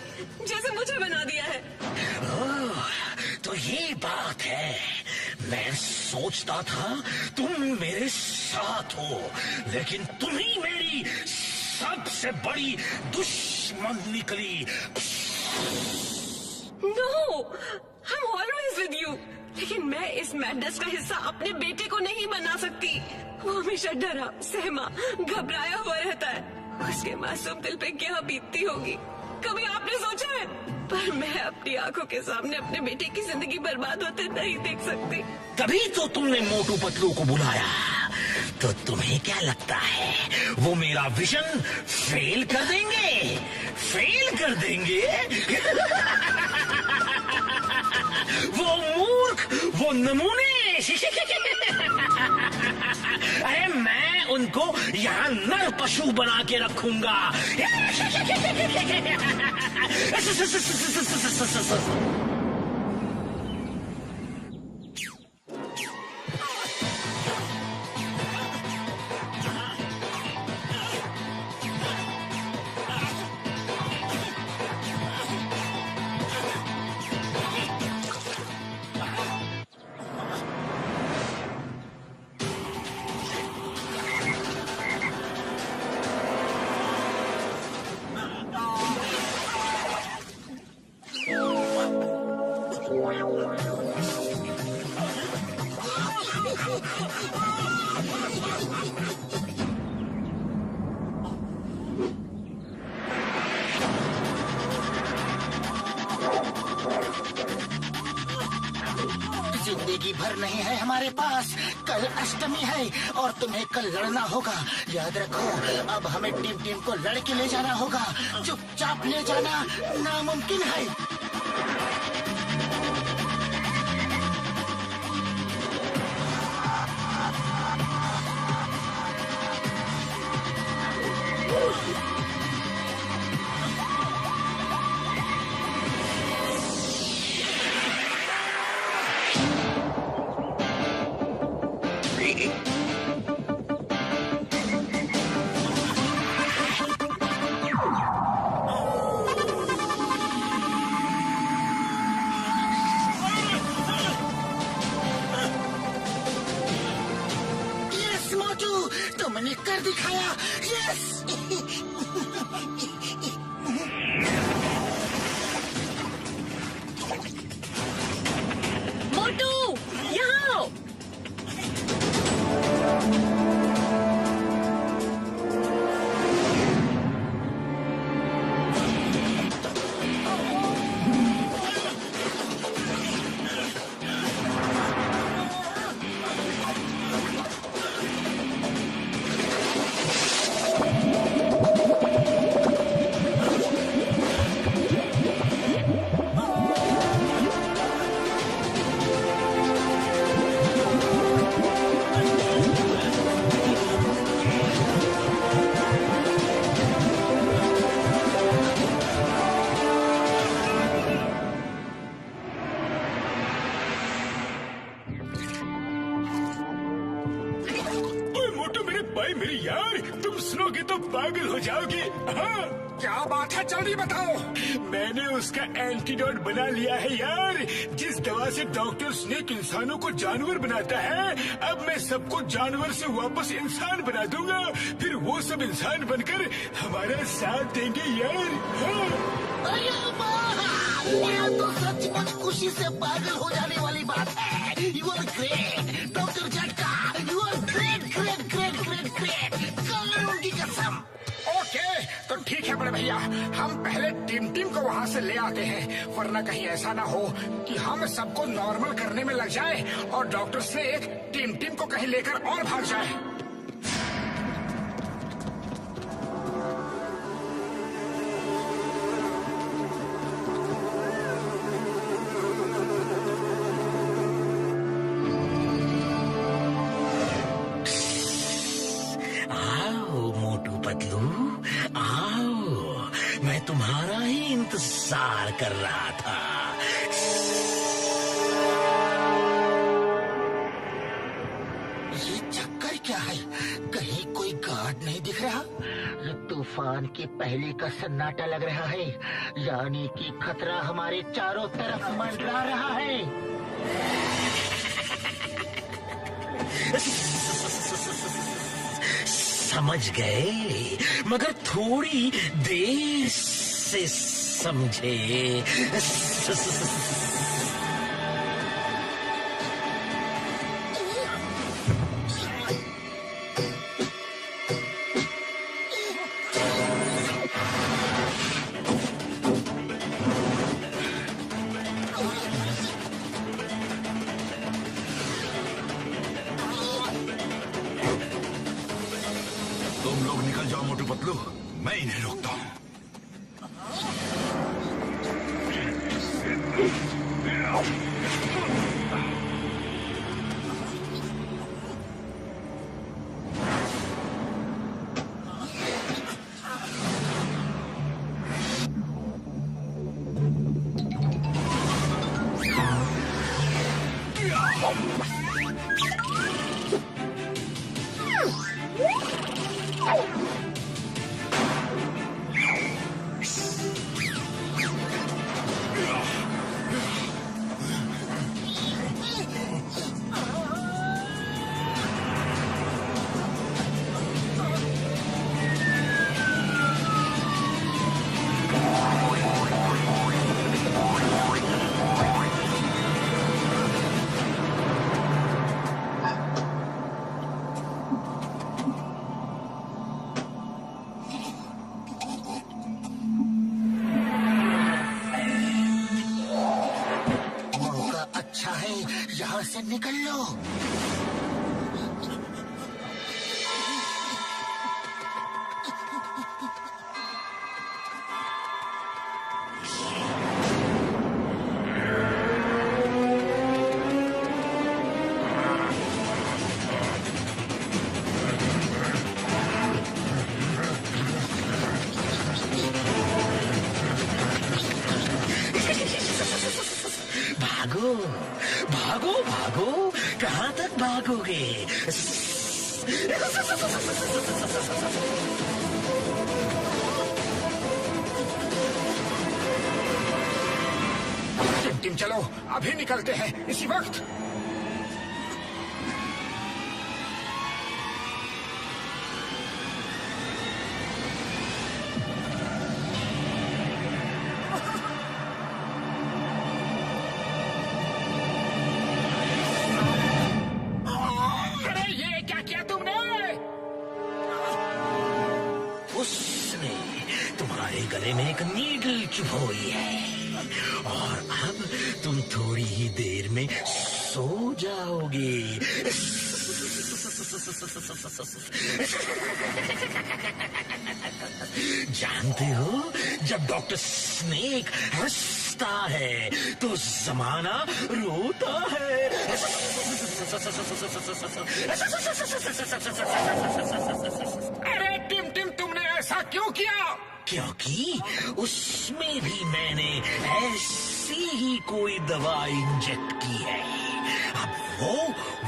H: जैसे मुझे बना दिया है।
A: ओह, तो ये बात है। मैं सोचता था तुम मेरे साथ हो, लेकिन तुम ही मेरी सबसे बड़ी दुश्मन निकली।
H: No, I'm always with you। लेकिन मैं इस मैडनेस का हिस्सा अपने बेटे को नहीं बना सकती। वो हमेशा डरा, सहमा, घबराया हुआ रहता है। उसके मासूम दिल पे क्या बीतती होगी, कभी आपने सोचा है? पर मैं अपनी आंखों के सामने अपने बेटे की जिंदगी बर्बाद होते नहीं देख सकती।
A: तभी तो तुमने मोटू पतलू को बुलाया। तो तुम्हें क्या लगता है वो मेरा विजन फेल कर देंगे? फेल कर देंगे? वो मूर्ख, वो नमूने। अरे मैं उनको यहाँ नर पशु बना के रखूंगा।
G: भर नहीं है हमारे पास। कल अष्टमी है और तुम्हें कल लड़ना होगा। याद रखो, अब हमें टिम को लड़के ले जाना होगा। चुपचाप ले जाना नामुमकिन है। तुमने कर दिखाया। यस।
H: मोटू, यहाँ आओ।
J: मेरी यार, तुम सुनोगे तो पागल हो जाओगे। हाँ,
F: क्या बात है, जल्दी बताओ।
J: मैंने उसका एंटीडोट बना लिया है यार। जिस दवा से डॉक्टर स्नेक इंसानों को जानवर बनाता है, अब मैं सबको जानवर से वापस इंसान बना दूंगा। फिर वो सब इंसान बनकर हमारा साथ देंगे यार। हाँ।
G: ये तो सचमुच खुशी से पागल हो जाने वाली बात है। यू आर ग्रेट डॉक्टर झटका, you are great great great great great. कानून की कसम।
F: ओके, तो ठीक है बड़े भैया, हम पहले टिम को वहाँ से ले आते हैं, वरना कहीं ऐसा ना हो कि हम सबको नॉर्मल करने में लग जाए और डॉक्टर स्नेक टिम को कहीं लेकर और भाग जाए।
A: तुम्हारा ही इंतजार कर रहा था।
G: ये चक्कर क्या है? कहीं कोई गार्ड नहीं दिख रहा। तूफान के पहले का सन्नाटा लग रहा है, यानी कि खतरा हमारे चारों तरफ मंडरा रहा है।
A: समझ गए, मगर थोड़ी देर से समझे।
D: तुम लोग निकल जाओ मोटू पतलू, मैं इन्हें रोकता हूँ।
G: निकल लो।
A: भागो भागो भागो, कहाँ तक भागोगे?
F: टिम चलो, अभी निकलते हैं इसी वक्त।
A: उसने तुम्हारे गले में एक नीडल चुभोई है और अब तुम थोड़ी ही देर में सो जाओगे। जानते हो, जब डॉक्टर स्नेक हंसता है तो जमाना रोता है।
F: अरे टिम तुमने ऐसा क्यों किया?
A: क्योंकि उसमें भी मैंने ऐसी ही कोई दवा इंजेक्ट की है। अब वो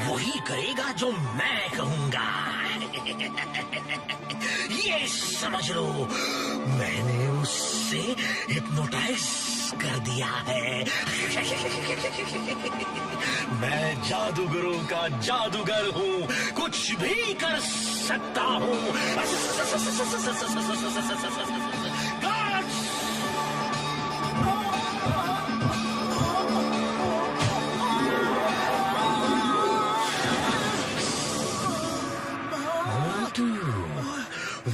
A: वही करेगा जो मैं कहूंगा। ये समझ लो, मैंने उससे हिप्नोटाइज कर दिया है। मैं जादूगरों का जादूगर हूँ, कुछ भी कर सकता हूँ।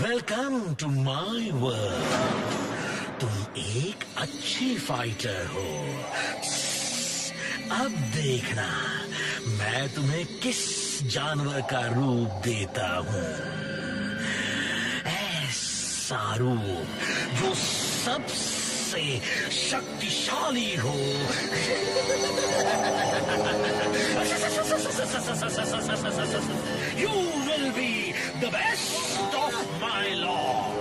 A: Welcome to my world. तुम एक अच्छी फाइटर हो। अब देखना मैं तुम्हें किस जानवर का रूप देता हूँ। ऐसा रूप जो सबसे शक्तिशाली हो। You will be the best of my lord.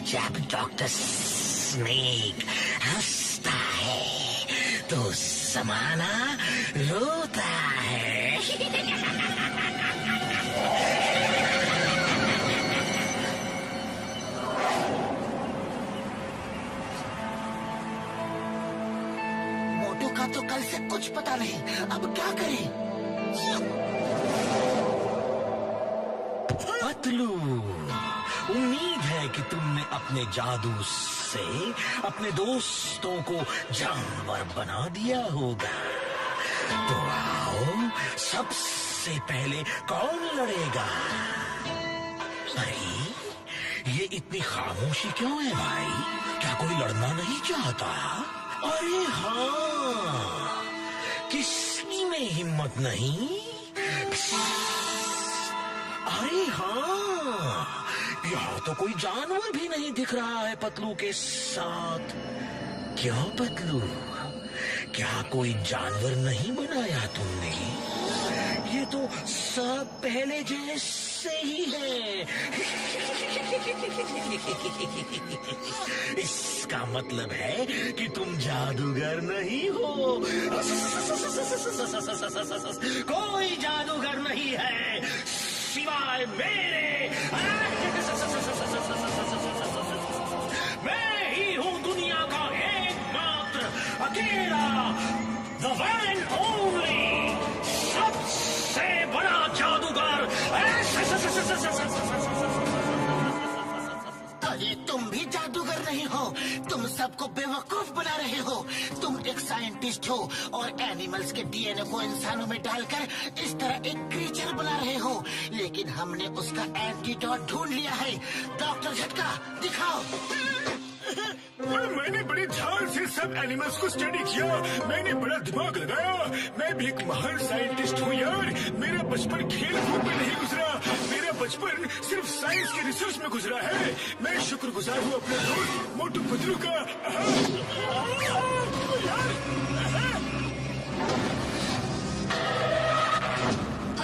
A: जब डॉक्टर स्नेक हंसता है तो जमाना रोता है।
G: मोटू का तो कल से कुछ पता नहीं, अब क्या करें?
A: पतलू, उम्मीद है कि तुमने अपने जादू से अपने दोस्तों को जानवर बना दिया होगा। तो आओ, सबसे पहले कौन लड़ेगा? अरे ये इतनी खामोशी क्यों है भाई? क्या कोई लड़ना नहीं चाहता? अरे हाँ, किसी में हिम्मत नहीं? अरे हाँ, यहाँ तो कोई जानवर भी नहीं दिख रहा है पतलू के साथ। क्यों पतलू, क्या कोई जानवर नहीं बनाया तुमने? ये तो सब पहले जैसे ही है। इसका मतलब है कि तुम जादूगर नहीं हो। कोई जादूगर नहीं है सिवाय मेरे। मैं ही अकेला द वन एंड ओनली सबसे बड़ा जादूगर।
G: अरे तुम भी जादूगर नहीं हो, तुम सबको बेवकूफ बना रहे हो। तुम एक साइंटिस्ट हो और एनिमल्स के डीएनए को इंसानों में डालकर इस तरह एक क्रीचर बना रहे हो, लेकिन हमने उसका एंटीडोट ढूंढ लिया है। डॉक्टर झटका दिखाओ।
J: मैंने बड़े ध्यान से सब एनिमल्स को स्टडी किया, मैंने बड़ा दिमाग लगाया। मैं भी एक महान साइंटिस्ट हूँ यार। मेरा बचपन खेल कूद में नहीं गुजरा, मेरा बचपन सिर्फ साइंस के रिसर्च में गुजरा है। मैं शुक्रगुजार हूँ अपने दोस्त मोटू पतलू का।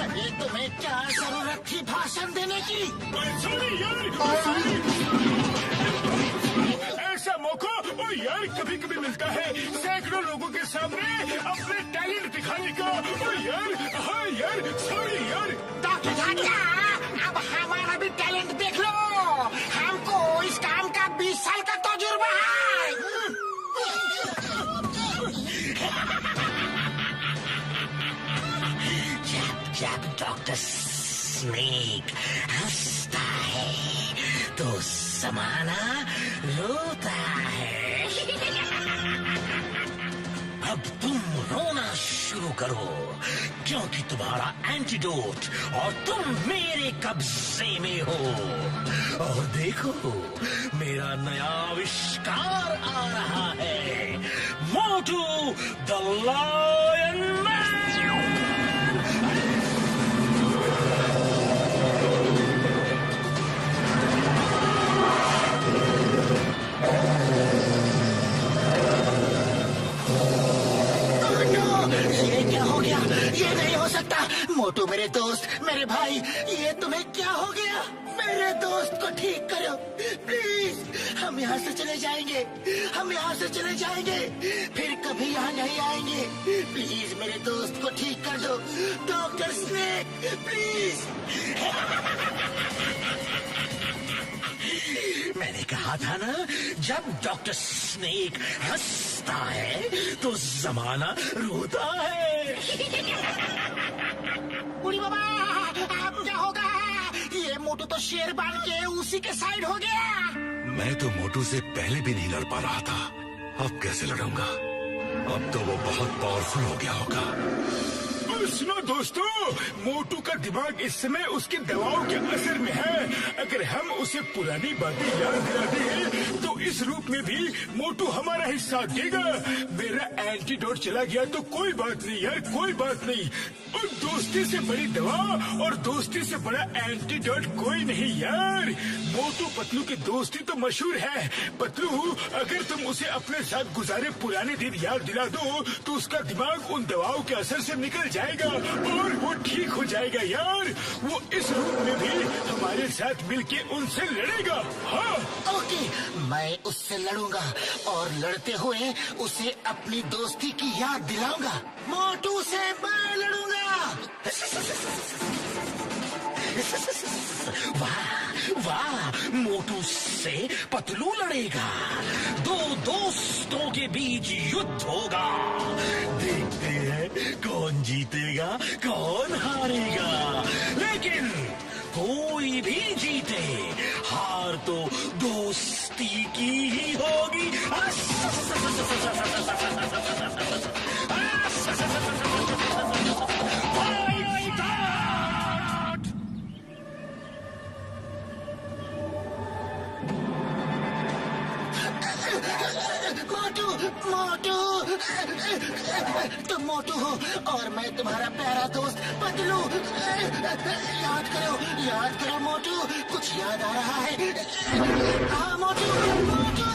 G: अरे तुम्हें क्या जरूरत थी भाषण देने की?
J: सॉरी यार, ऐसा मौका ओ यार कभी कभी मिलता है सैकड़ों लोगों के सामने अपने टैलेंट दिखाने का। ओ यार, हाँ यार, सॉरी यार।
G: डॉक्टर झाकिया, अब हमारा भी टैलेंट देख लो। हमको इस काम का 20 साल का तजुर्बा है।
A: जब डॉक्टर स्नेक हंसता है तो ज़माना रोता है। अब तुम रोना शुरू करो क्योंकि तुम्हारा एंटीडोट और तुम मेरे कब्जे में हो। और देखो मेरा नया आविष्कार आ रहा है, मोटू द लायन मैन।
G: ये क्या हो गया? ये नहीं हो सकता। मोटू मेरे दोस्त, मेरे भाई, ये तुम्हें क्या हो गया? मेरे दोस्त को ठीक करो प्लीज। हम यहाँ से चले जाएंगे, हम यहाँ से चले जाएंगे, फिर कभी यहाँ नहीं आएंगे। प्लीज मेरे दोस्त को ठीक कर दो डॉक्टर स्नेक, प्लीज।
A: मैंने कहा था ना, जब डॉक्टर स्नेक हंसता है तो जमाना रोता है।
G: बुढ़ी बाबा, अब क्या होगा? ये मोटू तो शेर बन के उसी के साइड हो गया।
D: मैं तो मोटू से पहले भी नहीं लड़ पा रहा था, अब कैसे लड़ूंगा? अब तो वो बहुत पावरफुल हो गया होगा।
J: सुनो दोस्तों, मोटू का दिमाग इस समय उसकी दवाओं के असर में है। अगर हम उसे पुरानी बातें याद दिला दें तो इस रूप में भी मोटू हमारा ही साथ देगा। मेरा एंटीडोट चला गया तो कोई बात नहीं यार, कोई बात नहीं। और दोस्ती से बड़ी दवा और दोस्ती से बड़ा एंटीडोट कोई नहीं यार। मोटू पतलू की दोस्ती तो मशहूर है। पतलू, अगर तुम उसे अपने साथ गुजारे पुराने दिन याद दिला दो तो उसका दिमाग उन दवाओं के असर से निकल जाएगा और वो ठीक हो जाएगा यार। वो इस रूप में भी हमारे साथ मिलके उनसे लड़ेगा। हाँ
G: ओके, मैं उससे लड़ूंगा और लड़ते हुए उसे अपनी दोस्ती की याद दिलाऊंगा। मोटू से मैं लड़ूंगा।
A: वाह वाह, मोटू से पतलू लड़ेगा। दो दोस्तों के बीच युद्ध होगा। देखते हैं कौन जीतेगा कौन हारेगा। लेकिन कोई भी जीते, हार तो दोस्ती की ही होगी।
G: मोटू, मोटू, तुम मोटू हो और मैं तुम्हारा प्यारा दोस्त पतलू। याद करो मोटू, कुछ याद आ रहा है? हाँ मोटू, मोटू।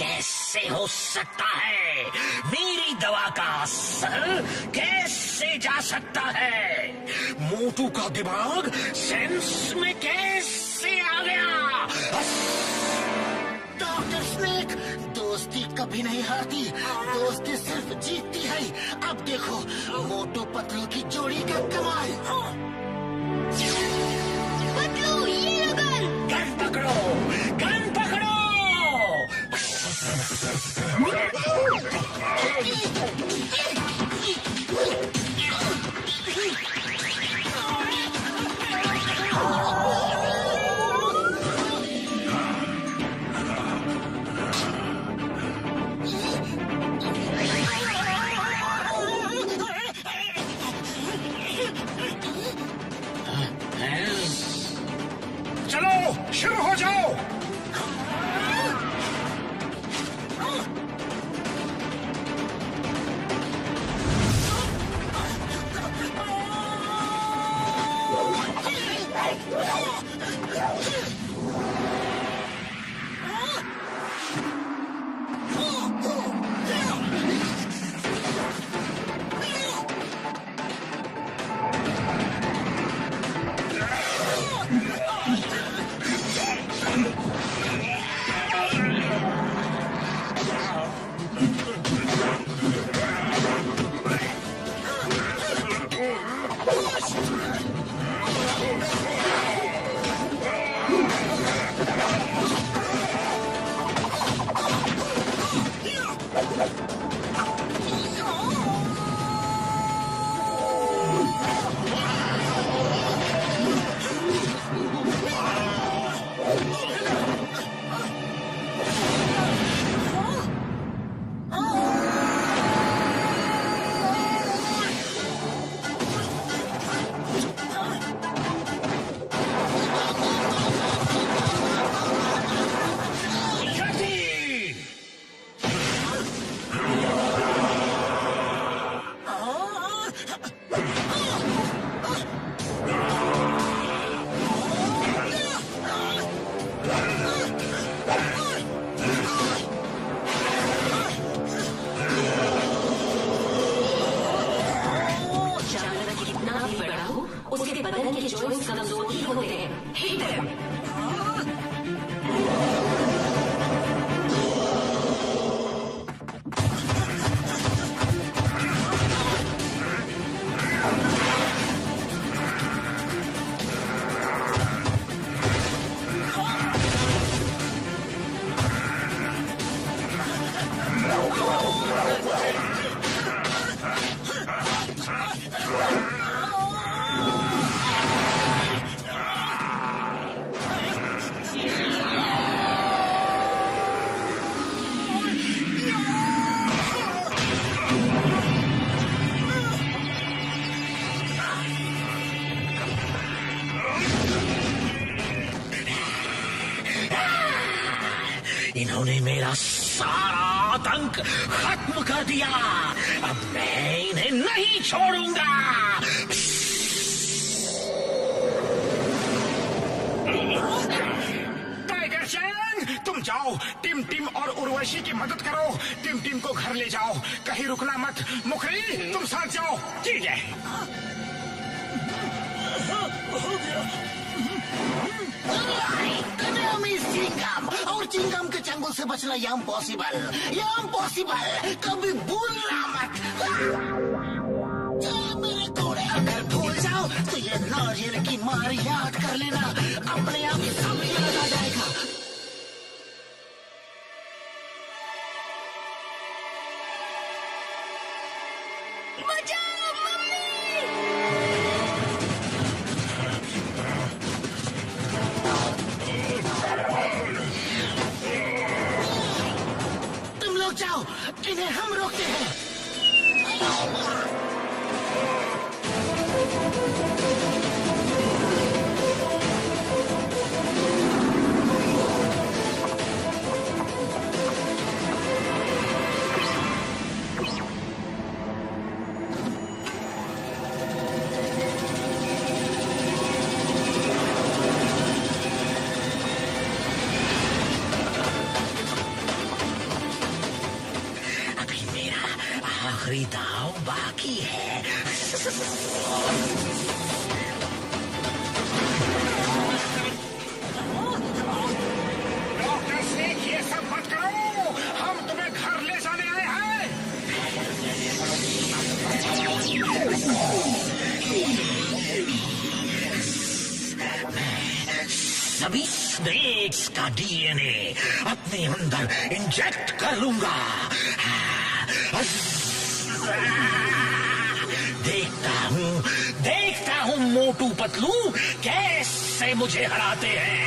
A: कैसे हो सकता है? मेरी दवा का असर कैसे जा सकता है? मोटू का दिमाग सेंस में कैसे आ गया?
G: डॉक्टर स्नेक, दोस्ती कभी नहीं हारती, दोस्ती सिर्फ जीतती है। अब देखो मोटू पतलू की जोड़ी का कमाल।
E: पतलू ये लो गन।
A: गन पकड़ो, गन पकड़ो।
F: चलो शुरू हो जाओ।
H: उसके बदन के जॉइंट्स कमजोर ही होते हैं। Hit them.
A: इन्होंने मेरा सारा आतंक खत्म कर दिया। अब मैं इन्हें नहीं छोड़ूंगा।
F: टाइगर चैंग, तुम जाओ, टिम टिम और उर्वशी की मदद करो। टिम टिम को घर ले जाओ, कहीं रुकना मत। मुखरी, तुम साथ जाओ।
B: ठीक है।
G: चिंगम और चिंगम के चंगुल से बचना ये इम्पॉसिबल, ये इम्पॉसिबल। कभी भूलना मत। मेरे घोड़े अगर भूल जाओ तो ये नारियल की मार याद कर लेना, अपने आप ही सब याद आ जाएगा।
E: बचाओ मम्मी।
G: तुम लोग जाओ, इन्हें हम रोकते हैं।
A: आखिरी दाव बाकी है।
F: डॉक्टर स्नेक, ये सब मत करो, हम तुम्हें घर ले जाने आए हैं।
A: सभी स्नेक्स का डीएनए अपने अंदर इंजेक्ट कर लूंगा। देखता हूँ मोटू पतलू कैसे मुझे हराते हैं।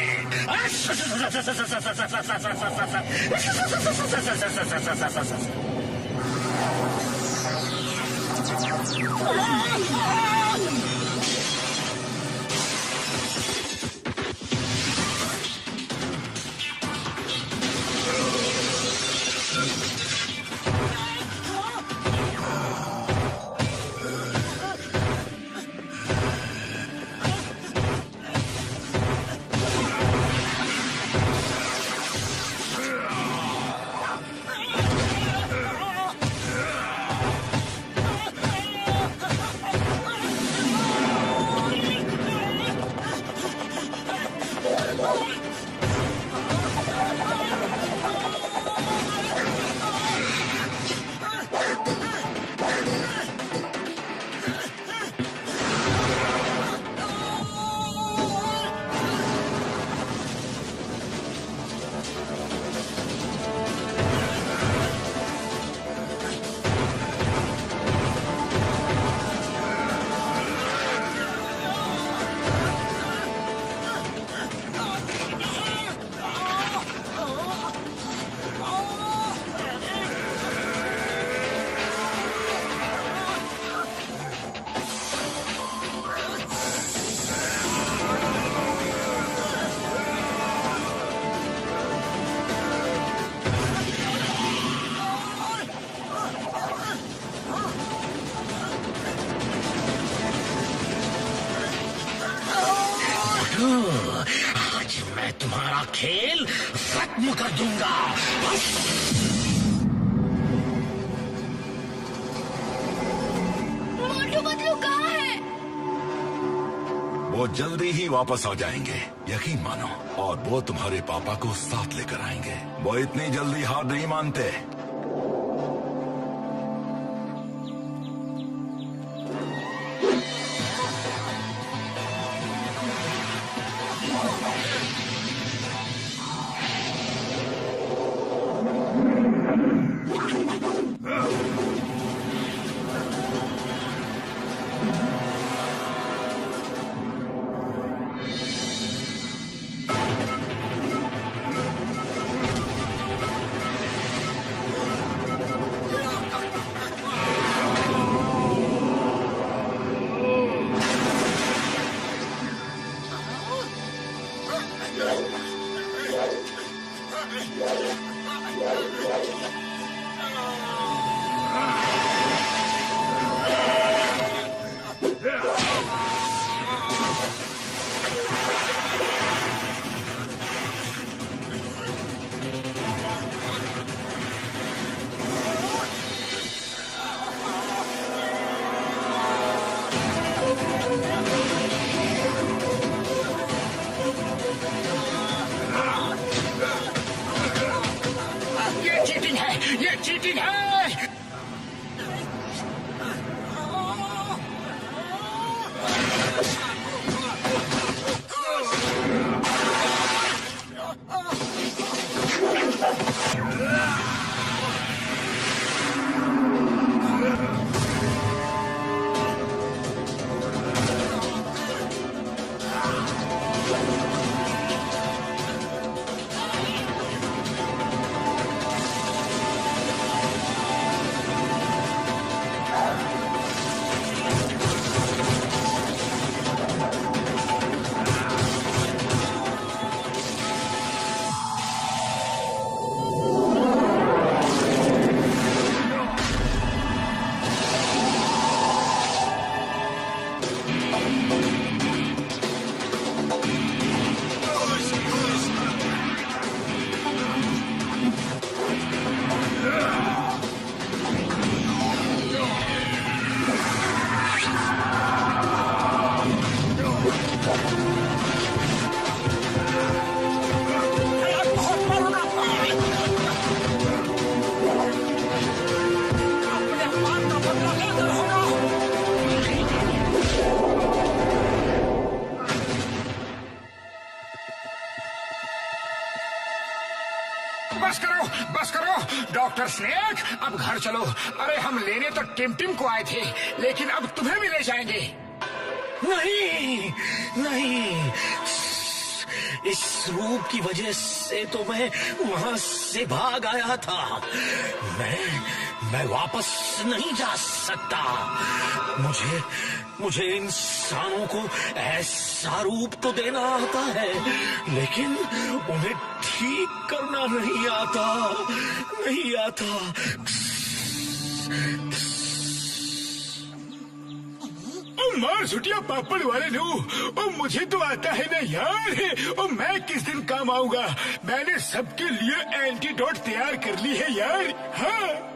A: आज मैं तुम्हारा खेल खत्म कर दूंगा।
E: मोटू पतलू कहाँ है?
D: वो जल्दी ही वापस आ जाएंगे, यकीन मानो, और वो तुम्हारे पापा को साथ लेकर आएंगे। वो इतनी जल्दी हार नहीं मानते।
F: ये चीटिंग है। डॉक्टर स्नेक, अब घर चलो। अरे हम लेने तो टिम टिम को आए थे, लेकिन अब तुम्हें भी ले जाएंगे।
A: नहीं नहीं, इस रूप की वजह से तो मैं वहां से भाग आया था। मैं वापस नहीं जा सकता। मुझे इंसानों को ऐसा रूप तो देना आता है, लेकिन उन्हें ठीक करना नहीं आता।
J: मार छुटिया पापड़ वाले नो, मुझे तो आता है ना यार। मैं किस दिन काम आऊंगा? मैंने सबके लिए एंटीडोट तैयार कर ली है यार। हाँ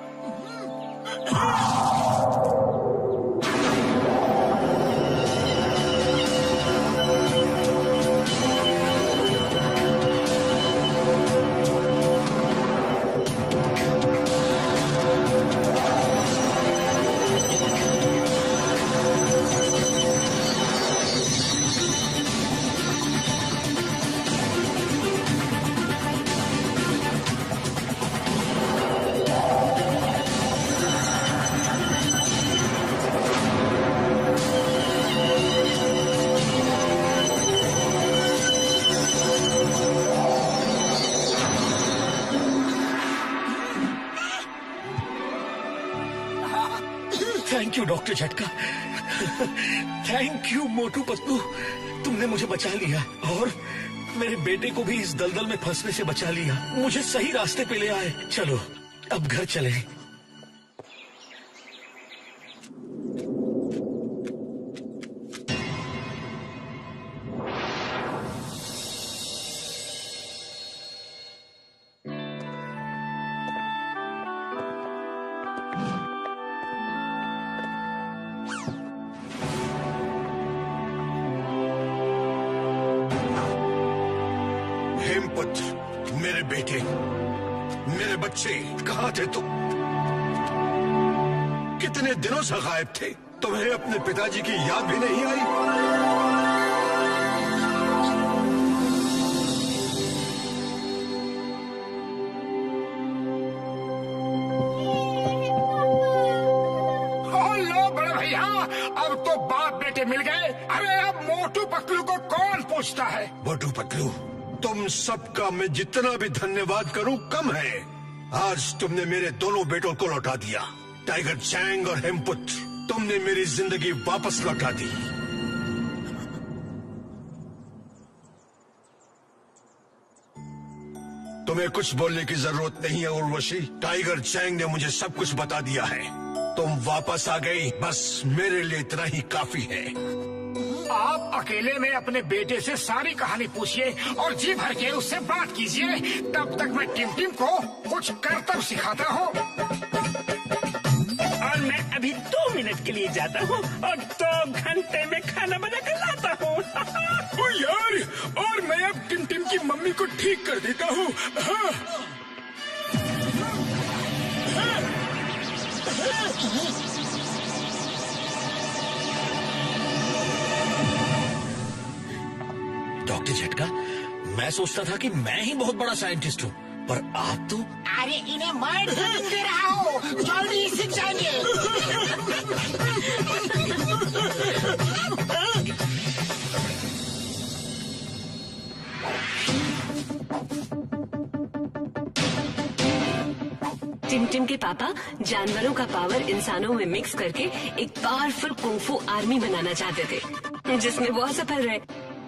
A: थैंक यू डॉक्टर झटका। थैंक यू मोटू पतलू, तुमने मुझे बचा लिया और मेरे बेटे को भी इस दलदल में फंसने से बचा लिया। मुझे सही रास्ते पे ले आए। चलो अब घर चलें।
D: हेमपुत्र, मेरे बेटे, मेरे बच्चे, कहाँ थे तुम? कितने दिनों से गायब थे। तुम्हें अपने पिताजी की याद भी नहीं आई?
F: लो बड़े भैया, अब तो बाप बेटे मिल गए। अरे अब मोटू पतलू को कौन पूछता है?
D: मोटू पतलू, तुम सबका मैं जितना भी धन्यवाद करूं कम है। आज तुमने मेरे दोनों बेटों को लौटा दिया। टाइगर चैंग और हेमपुत्र, तुमने मेरी जिंदगी वापस लौटा दी। तुम्हें कुछ बोलने की जरूरत नहीं है उर्वशी। टाइगर चैंग ने मुझे सब कुछ बता दिया है। तुम वापस आ गई, बस मेरे लिए इतना ही काफी है।
F: आप अकेले में अपने बेटे से सारी कहानी पूछिए और जी भर के उससे बात कीजिए। तब तक मैं टिम टिम को कुछ करतब सिखाता हूँ।
B: और मैं अभी 2 मिनट के लिए जाता हूँ और 2 घंटे में खाना बना कर लाता हूँ।
J: ओ यार, और मैं अब टिम टिम की मम्मी को ठीक कर देता हूँ। हाँ।
A: डॉक्टर झटका, मैं सोचता था कि मैं ही बहुत बड़ा साइंटिस्ट हूँ, पर आप तो।
G: अरे इन्हें मार दे रहा हो, जल्दी सीख जाएंगे।
H: टिम टिम के पापा जानवरों का पावर इंसानों में मिक्स करके एक पावरफुल कुंफू आर्मी बनाना चाहते थे, जिसमें वो असफल रहे।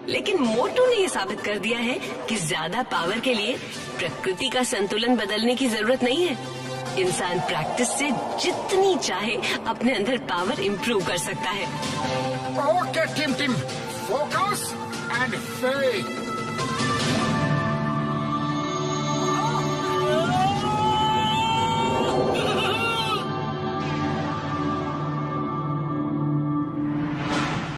H: लेकिन मोटू ने ये साबित कर दिया है कि ज्यादा पावर के लिए प्रकृति का संतुलन बदलने की जरूरत नहीं है। इंसान प्रैक्टिस से जितनी चाहे अपने अंदर पावर इम्प्रूव कर सकता है।
F: Okay Tim Tim, focus and faith.